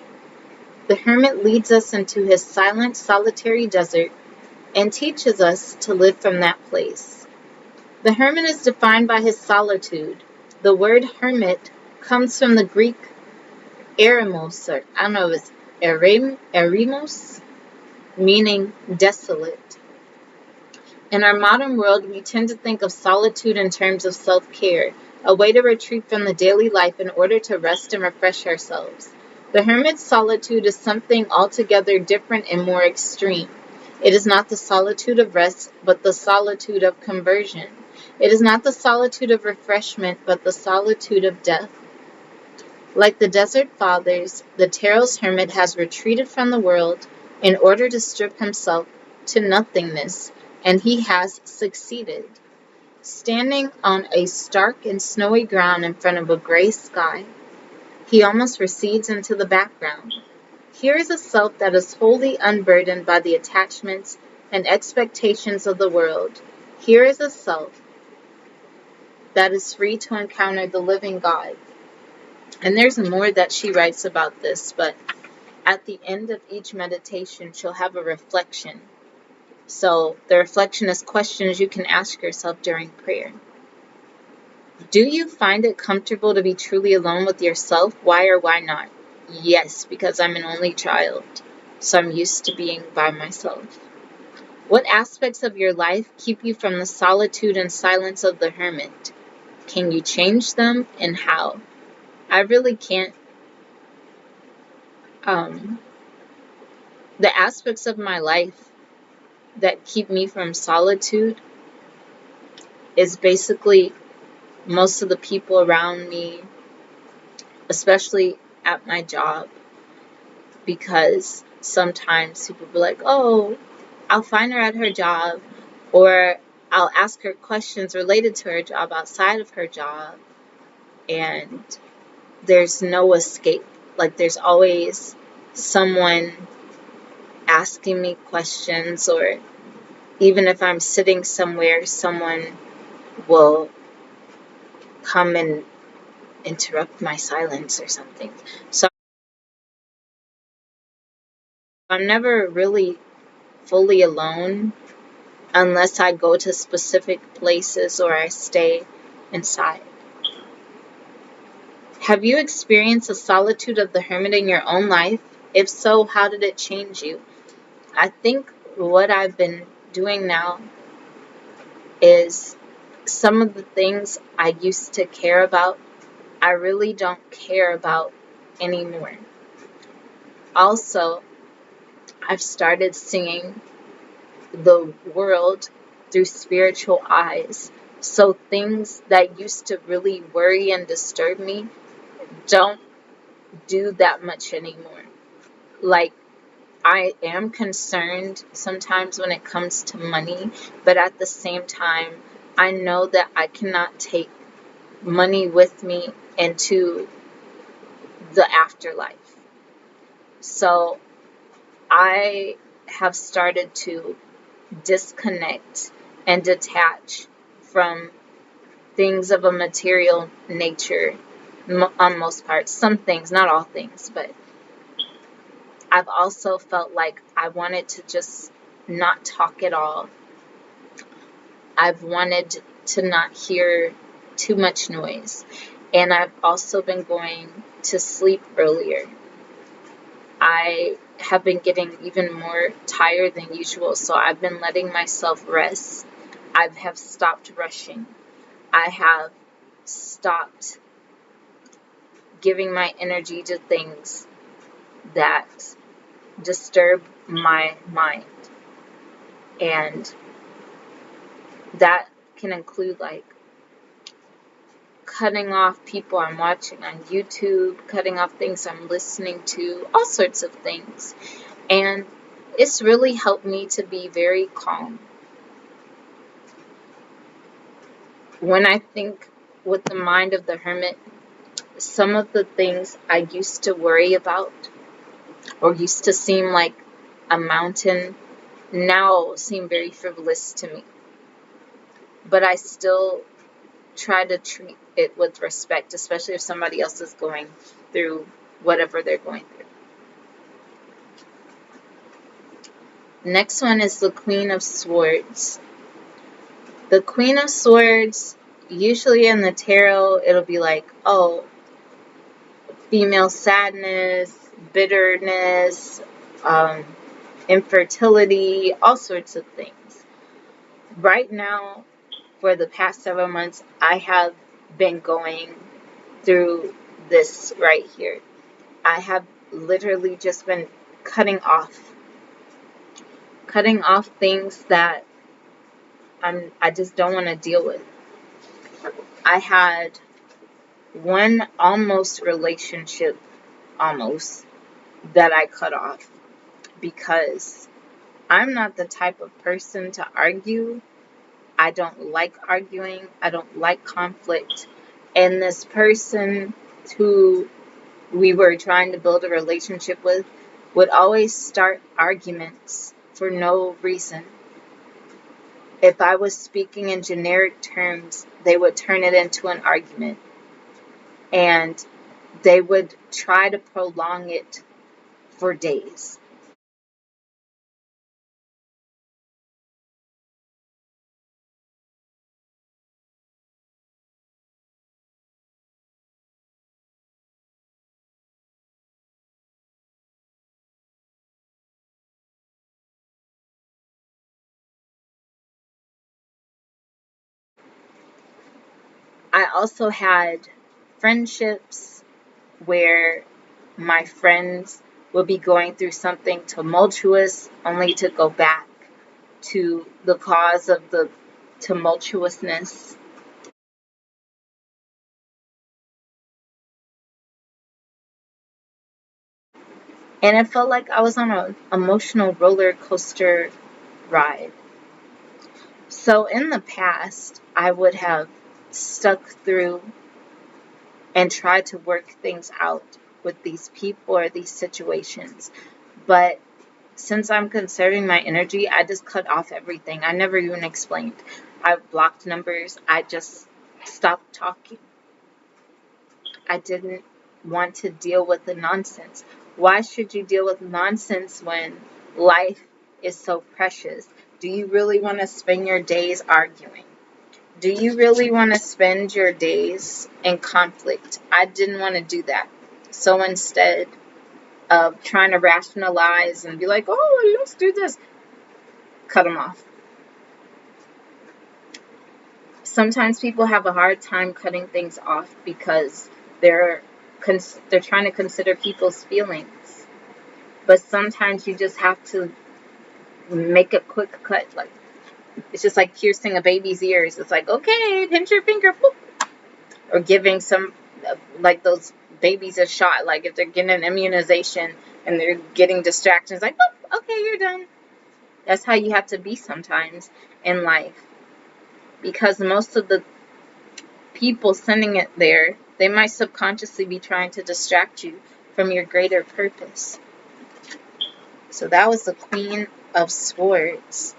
The Hermit leads us into his silent, solitary desert and teaches us to live from that place. The Hermit is defined by his solitude. The word hermit comes from the Greek eremos, or I don't know if it's eremos, meaning desolate. In our modern world, we tend to think of solitude in terms of self-care, a way to retreat from the daily life in order to rest and refresh ourselves. The Hermit's solitude is something altogether different and more extreme. It is not the solitude of rest, but the solitude of conversion. It is not the solitude of refreshment, but the solitude of death. Like the desert fathers, the Taros hermit has retreated from the world in order to strip himself to nothingness, and he has succeeded. Standing on a stark and snowy ground in front of a gray sky, he almost recedes into the background. Here is a self that is wholly unburdened by the attachments and expectations of the world. Here is a self that is free to encounter the living God. And there's more that she writes about this, but at the end of each meditation, she'll have a reflection. So the reflection is questions you can ask yourself during prayer. Do you find it comfortable to be truly alone with yourself? Why or why not? Yes, because I'm an only child, so I'm used to being by myself. What aspects of your life keep you from the solitude and silence of the hermit? Can you change them, and how? I really can't. The aspects of my life that keep me from solitude is basically most of the people around me, especially at my job, because sometimes people be like, oh, I'll find her at her job, or I'll ask her questions related to her job outside of her job, and there's no escape. Like, there's always someone asking me questions, or even if I'm sitting somewhere, someone will come and interrupt my silence or something. So I'm never really fully alone unless I go to specific places or I stay inside. Have you experienced the solitude of the hermit in your own life? If so, how did it change you? I think what I've been doing now is some of the things I used to care about, I really don't care about anymore. Also, I've started seeing the world through spiritual eyes. So things that used to really worry and disturb me don't do that much anymore. Like, I am concerned sometimes when it comes to money, but at the same time, I know that I cannot take money with me into the afterlife. So I have started to disconnect and detach from things of a material nature on most parts. Some things, not all things, but I've also felt like I wanted to just not talk at all. I've wanted to not hear too much noise. And I've also been going to sleep earlier. I have been getting even more tired than usual, so I've been letting myself rest. I have stopped rushing. I have stopped giving my energy to things that disturb my mind. And that can include, like, cutting off people I'm watching on YouTube, cutting off things I'm listening to, all sorts of things. And it's really helped me to be very calm. When I think with the mind of the hermit, some of the things I used to worry about or used to seem like a mountain now seem very frivolous to me. But I still try to treat it with respect, especially if somebody else is going through whatever they're going through. Next one is the Queen of Swords. The Queen of Swords, usually in the tarot, it'll be like, oh, female sadness, bitterness, infertility, all sorts of things. Right now, for the past several months, I have been going through this right here. I have literally just been cutting off things that I just don't want to deal with. I had one almost relationship, almost, that I cut off because I'm not the type of person to argue. I don't like arguing. I don't like conflict. And this person who we were trying to build a relationship with would always start arguments for no reason. If I was speaking in generic terms, they would turn it into an argument. And they would try to prolong it for days. I also had friendships where my friends would be going through something tumultuous only to go back to the cause of the tumultuousness. And it felt like I was on an emotional roller coaster ride. So in the past, I would have stuck through and tried to work things out with these people or these situations. But since I'm conserving my energy, I just cut off everything. I never even explained. I blocked numbers. I just stopped talking. I didn't want to deal with the nonsense. Why should you deal with nonsense when life is so precious? Do you really want to spend your days arguing? Do you really want to spend your days in conflict? I didn't want to do that. So instead of trying to rationalize and be like, oh, let's do this, cut them off. Sometimes people have a hard time cutting things off because they're trying to consider people's feelings. But sometimes you just have to make a quick cut. Like it's just like piercing a baby's ears. It's like, okay, pinch your finger, boop. Or giving some like those babies a shot. Like if they're getting an immunization and they're getting distractions, like, boop, okay, you're done. That's how you have to be sometimes in life. Because most of the people sending it there, they might subconsciously be trying to distract you from your greater purpose. So that was the Queen of Swords.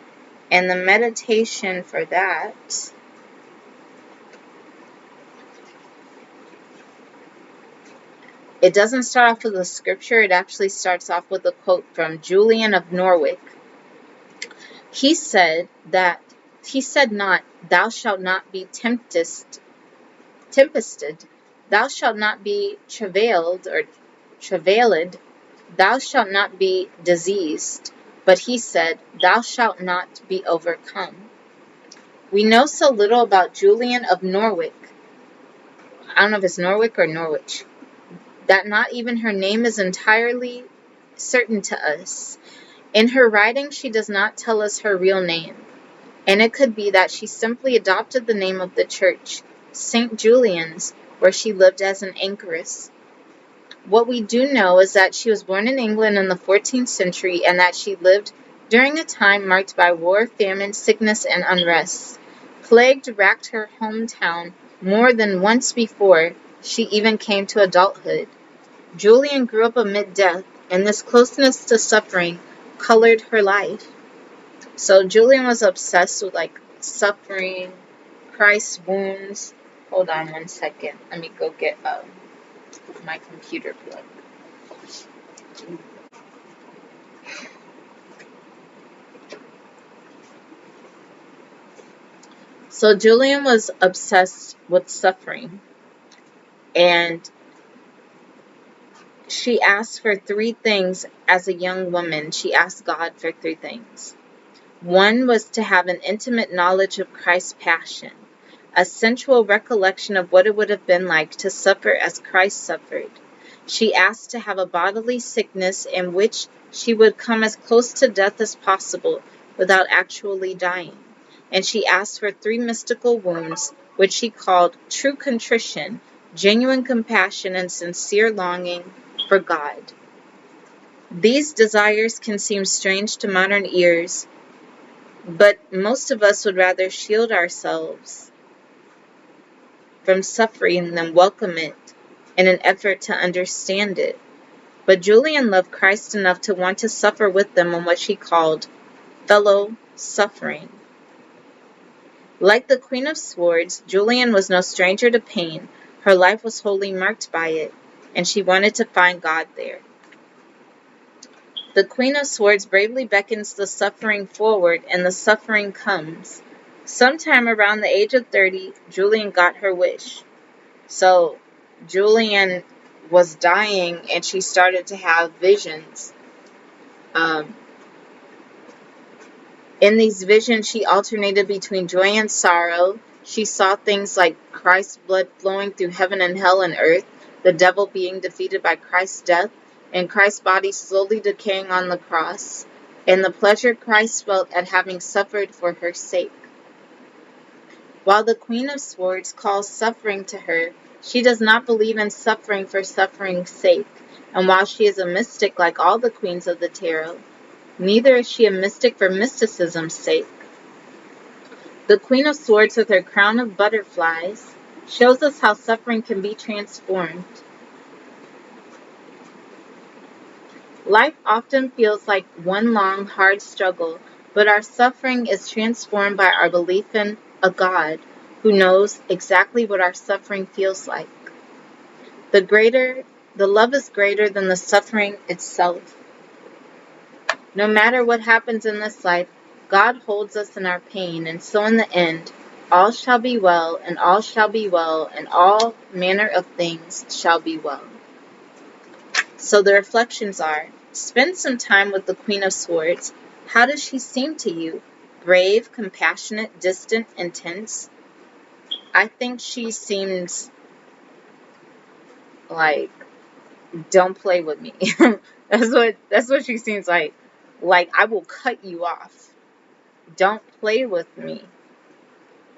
And the meditation for that, it doesn't start off with a scripture. It actually starts off with a quote from Julian of Norwich. He said not, thou shalt not be tempested, thou shalt not be travailed, thou shalt not be diseased, but he said, thou shalt not be overcome. We know so little about Julian of Norwich. I don't know if it's Norwich or Norwich. That not even her name is entirely certain to us. In her writing, she does not tell us her real name. And it could be that she simply adopted the name of the church, St. Julian's, where she lived as an anchoress. What we do know is that she was born in England in the 14th century and that she lived during a time marked by war, famine, sickness, and unrest. Plague racked her hometown more than once before she even came to adulthood. Julian grew up amid death, and this closeness to suffering colored her life. So Julian was obsessed with like suffering, Christ's wounds. Hold on one second. Let me go get my computer plug. So Julian was obsessed with suffering, and she asked for three things as a young woman. She asked God for three things. One was to have an intimate knowledge of Christ's passion, a sensual recollection of what it would have been like to suffer as Christ suffered. She asked to have a bodily sickness in which she would come as close to death as possible without actually dying. and she asked for 3 mystical wounds, which she called true contrition, genuine compassion, and sincere longing for God. These desires can seem strange to modern ears, but most of us would rather shield ourselves from suffering than welcome it in an effort to understand it. But Julian loved Christ enough to want to suffer with them on what she called fellow suffering. Like the Queen of Swords, Julian was no stranger to pain. Her life was wholly marked by it, and she wanted to find God there. The Queen of Swords bravely beckons the suffering forward, and the suffering comes. Sometime around the age of 30, Julian got her wish. So, Julian was dying, and she started to have visions. In these visions, she alternated between joy and sorrow. She saw things like Christ's blood flowing through heaven and hell and earth, the devil being defeated by Christ's death, and Christ's body slowly decaying on the cross, and the pleasure Christ felt at having suffered for her sake. While the Queen of Swords calls suffering to her, she does not believe in suffering for suffering's sake, and while she is a mystic like all the queens of the tarot, neither is she a mystic for mysticism's sake. The Queen of Swords, with her crown of butterflies, shows us how suffering can be transformed. Life often feels like one long, hard struggle, but our suffering is transformed by our belief in a God who knows exactly what our suffering feels like. The love is greater than the suffering itself. No matter what happens in this life, God holds us in our pain, and so in the end, all shall be well, and all shall be well, and all manner of things shall be well. So the reflections are, spend some time with the Queen of Swords. How does she seem to you? Brave, compassionate, distant, intense? I think she seems like, don't play with me. That's what she seems like. Like, I will cut you off. Don't play with me.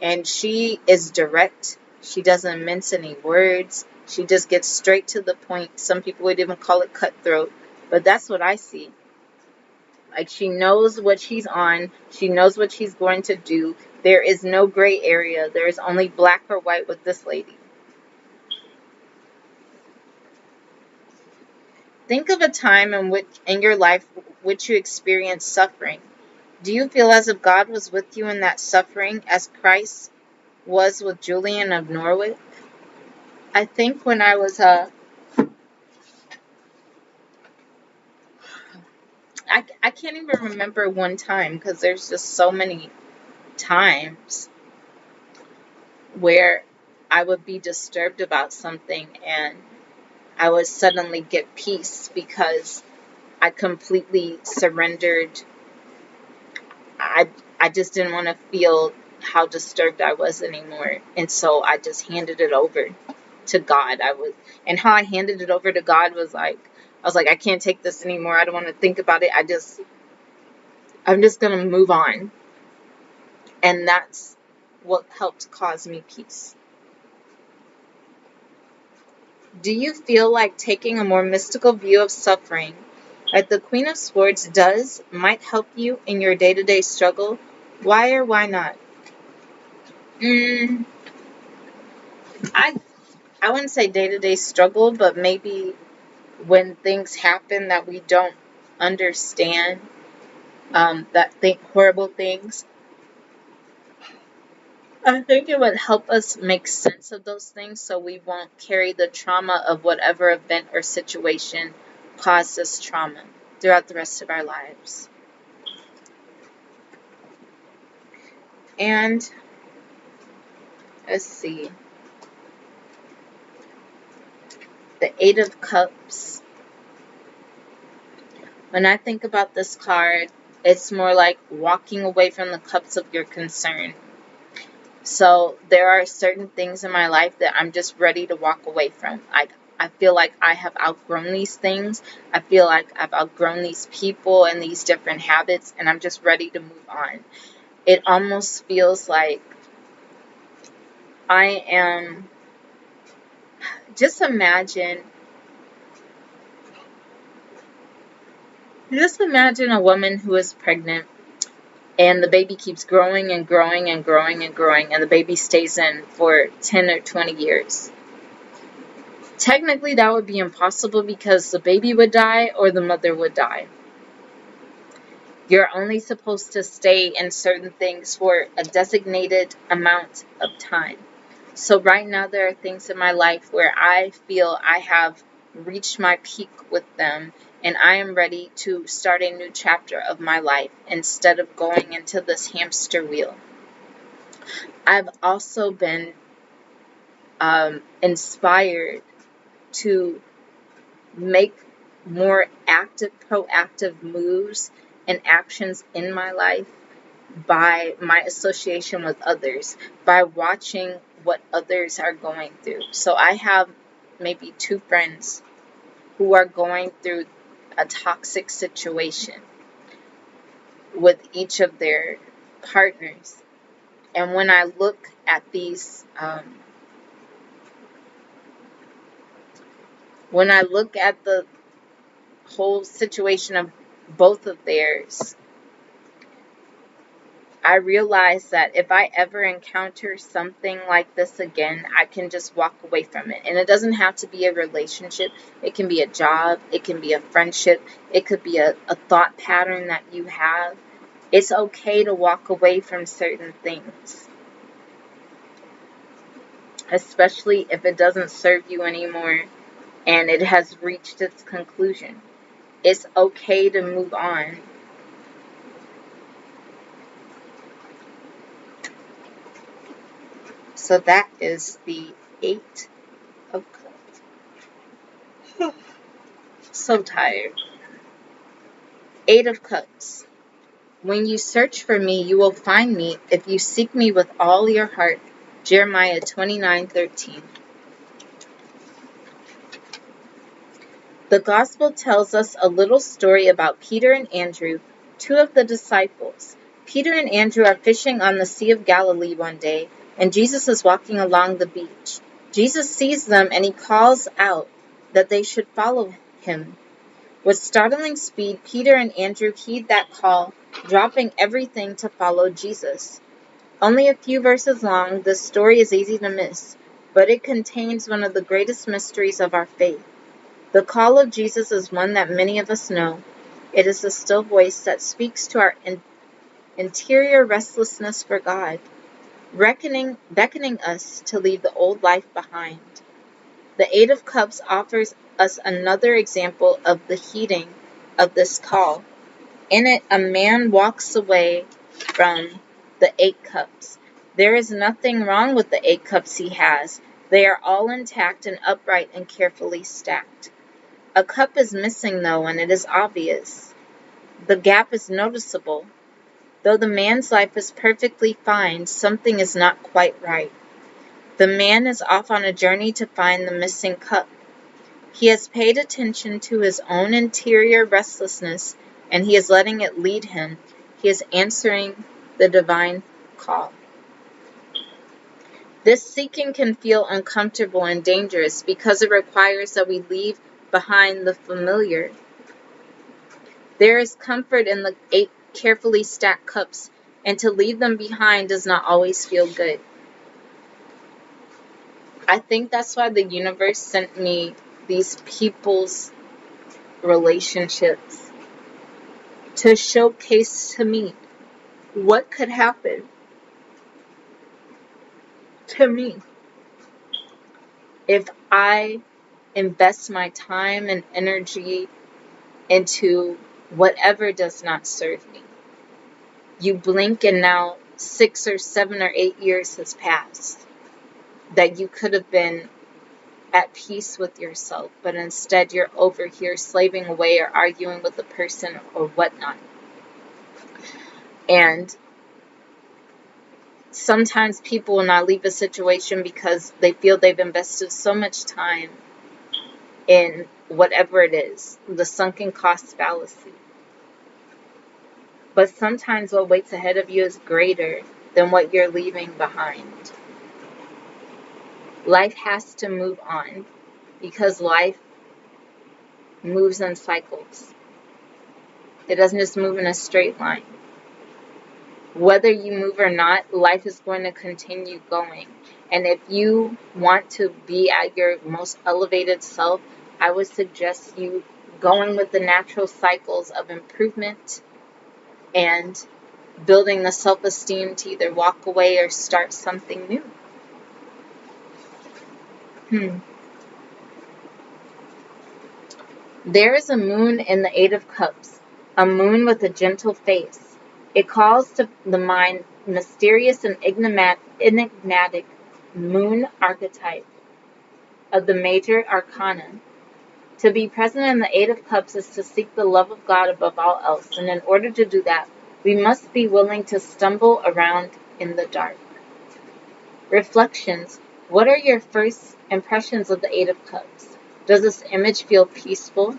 And she is direct. She doesn't mince any words. She just gets straight to the point. Some people would even call it cutthroat. But that's what I see. Like, she knows what she's on. She knows what she's going to do. There is no gray area. There is only black or white with this lady. Think of a time in your life which you experienced suffering. Do you feel as if God was with you in that suffering as Christ was with Julian of Norwich? I think when I was I can't even remember one time because there's just so many times where I would be disturbed about something and I would suddenly get peace because I completely surrendered. I just didn't want to feel how disturbed I was anymore, and so I just handed it over to God. And how I handed it over to God was like, I was like, I can't take this anymore. I don't want to think about it. I'm just gonna move on, and that's what helped cause me peace. Do you feel like taking a more mystical view of suffering, like the Queen of Swords does, might help you in your day-to-day struggle? Why or why not? I wouldn't say day-to-day struggle, but maybe when things happen that we don't understand, that think horrible things, I think it would help us make sense of those things so we won't carry the trauma of whatever event or situation caused us trauma throughout the rest of our lives. And let's see. The Eight of Cups. When I think about this card, it's more like walking away from the cups of your concern. So there are certain things in my life that I'm just ready to walk away from. I feel like I have outgrown these things. I feel like I've outgrown these people and these different habits, and I'm just ready to move on. it almost feels like I am, just imagine a woman who is pregnant and the baby keeps growing and growing and growing and growing, and the baby stays in for 10 or 20 years. Technically, that would be impossible because the baby would die or the mother would die. You're only supposed to stay in certain things for a designated amount of time. So right now there are things in my life where I feel I have reached my peak with them, and I am ready to start a new chapter of my life instead of going into this hamster wheel. I've also been inspired to make more active, proactive moves and actions in my life by my association with others, by watching what others are going through. So I have maybe 2 friends who are going through a toxic situation with each of their partners. And when I look at these, when I look at the whole situation of both of theirs, I realize that if I ever encounter something like this again, I can just walk away from it. And it doesn't have to be a relationship. It can be a job. It can be a friendship. It could be a thought pattern that you have. It's okay to walk away from certain things, especially if it doesn't serve you anymore and it has reached its conclusion. It's okay to move on. So that is the 8 of Cups. So tired. 8 of Cups. When you search for me, you will find me if you seek me with all your heart. Jeremiah 29:13. The Gospel tells us a little story about Peter and Andrew, 2 of the disciples. Peter and Andrew are fishing on the Sea of Galilee one day, and Jesus is walking along the beach. Jesus sees them and he calls out that they should follow him. With startling speed, Peter and Andrew heed that call, dropping everything to follow Jesus. Only a few verses long, this story is easy to miss, but it contains one of the greatest mysteries of our faith. The call of Jesus is one that many of us know. It is the still voice that speaks to our interior restlessness for God, beckoning us to leave the old life behind. The 8 of Cups offers us another example of the heeding of this call. In it, a man walks away from the 8 cups. There is nothing wrong with the 8 cups he has. They are all intact and upright and carefully stacked. A cup is missing, though, and it is obvious. The gap is noticeable. Though the man's life is perfectly fine, something is not quite right. The man is off on a journey to find the missing cup. He has paid attention to his own interior restlessness, and he is letting it lead him. He is answering the divine call. This seeking can feel uncomfortable and dangerous because it requires that we leave behind the familiar. There is comfort in the 8 carefully stacked cups, and to leave them behind does not always feel good. I think that's why the universe sent me these people's relationships to showcase to me what could happen to me if I invest my time and energy into whatever does not serve me. You blink and now 6 or 7 or 8 years has passed that you could have been at peace with yourself, but instead you're over here slaving away or arguing with a person or whatnot. And sometimes people will not leave a situation because they feel they've invested so much time in whatever it is, the sunken cost fallacy. But sometimes what waits ahead of you is greater than what you're leaving behind. Life has to move on because life moves in cycles. It doesn't just move in a straight line. Whether you move or not, life is going to continue going. And if you want to be at your most elevated self, I would suggest you going with the natural cycles of improvement and building the self-esteem to either walk away or start something new. There is a moon in the Eight of Cups, a moon with a gentle face. It calls to the mind mysterious and enigmatic moon archetype of the major arcana. To be present in the Eight of Cups is to seek the love of God above all else, and in order to do that, we must be willing to stumble around in the dark. Reflections. What are your first impressions of the Eight of Cups? Does this image feel peaceful,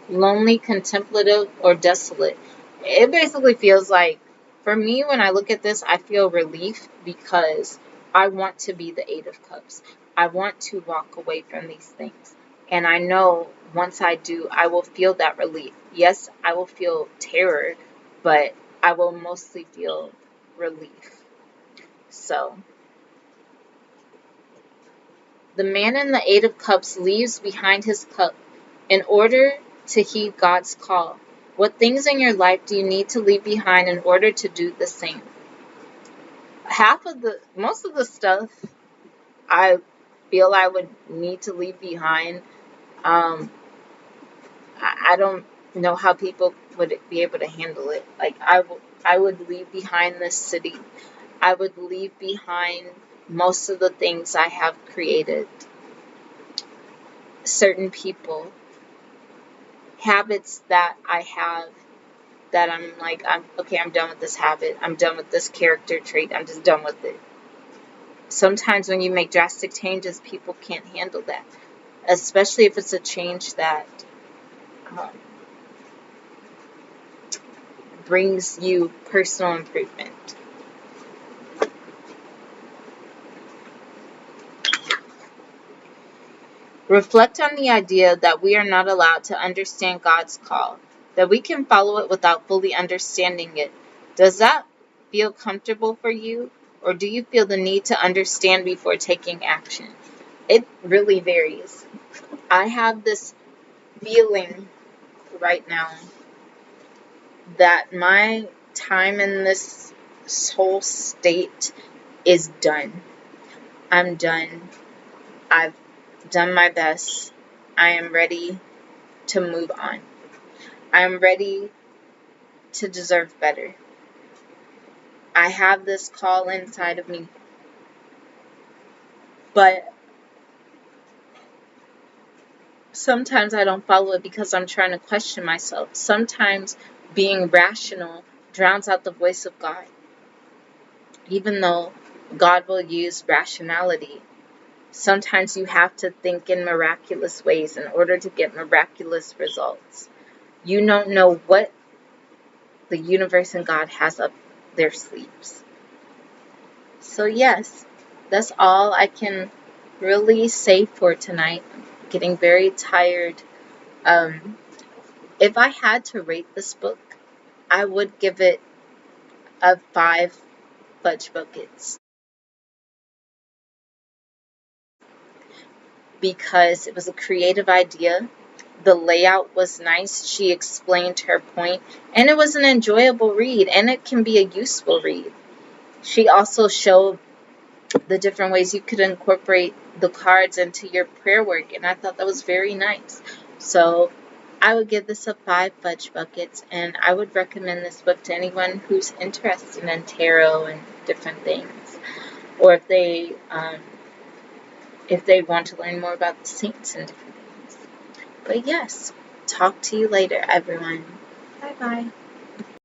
lonely, contemplative, or desolate? It basically feels like, for me, when I look at this, I feel relief because I want to be the Eight of Cups. I want to walk away from these things. And I know once I do, I will feel that relief. Yes, I will feel terror, but I will mostly feel relief. So, the man in the Eight of Cups leaves behind his cup in order to heed God's call. What things in your life do you need to leave behind in order to do the same? Most of the stuff I feel I would need to leave behind. I don't know how people would be able to handle it. Like I would leave behind this city. I would leave behind most of the things I have created. Certain people, habits that I have that I'm like, I'm done with this habit. I'm done with this character trait. I'm just done with it. Sometimes when you make drastic changes, people can't handle that, especially if it's a change that brings you personal improvement. Reflect on the idea that we are not allowed to understand God's call, that we can follow it without fully understanding it. Does that feel comfortable for you, or do you feel the need to understand before taking action? It really varies. I have this feeling right now that my time in this whole state is done. I'm done. I've done my best. I am ready to move on. I am ready to deserve better. I have this call inside of me. But sometimes I don't follow it because I'm trying to question myself. Sometimes being rational drowns out the voice of God. Even though God will use rationality, sometimes you have to think in miraculous ways in order to get miraculous results. You don't know what the universe and God has up their sleeves. So yes, that's all I can really say for tonight. I'm getting very tired. If I had to rate this book, I would give it a 5 fudge buckets. Because it was a creative idea. The layout was nice. She explained her point, and it was an enjoyable read, and it can be a useful read. She also showed the different ways you could incorporate the cards into your prayer work, and I thought that was very nice. So I would give this a 5 fudge buckets, and I would recommend this book to anyone who's interested in tarot and different things, or if they want to learn more about the saints and different things. But yes, talk to you later, everyone. Bye-bye.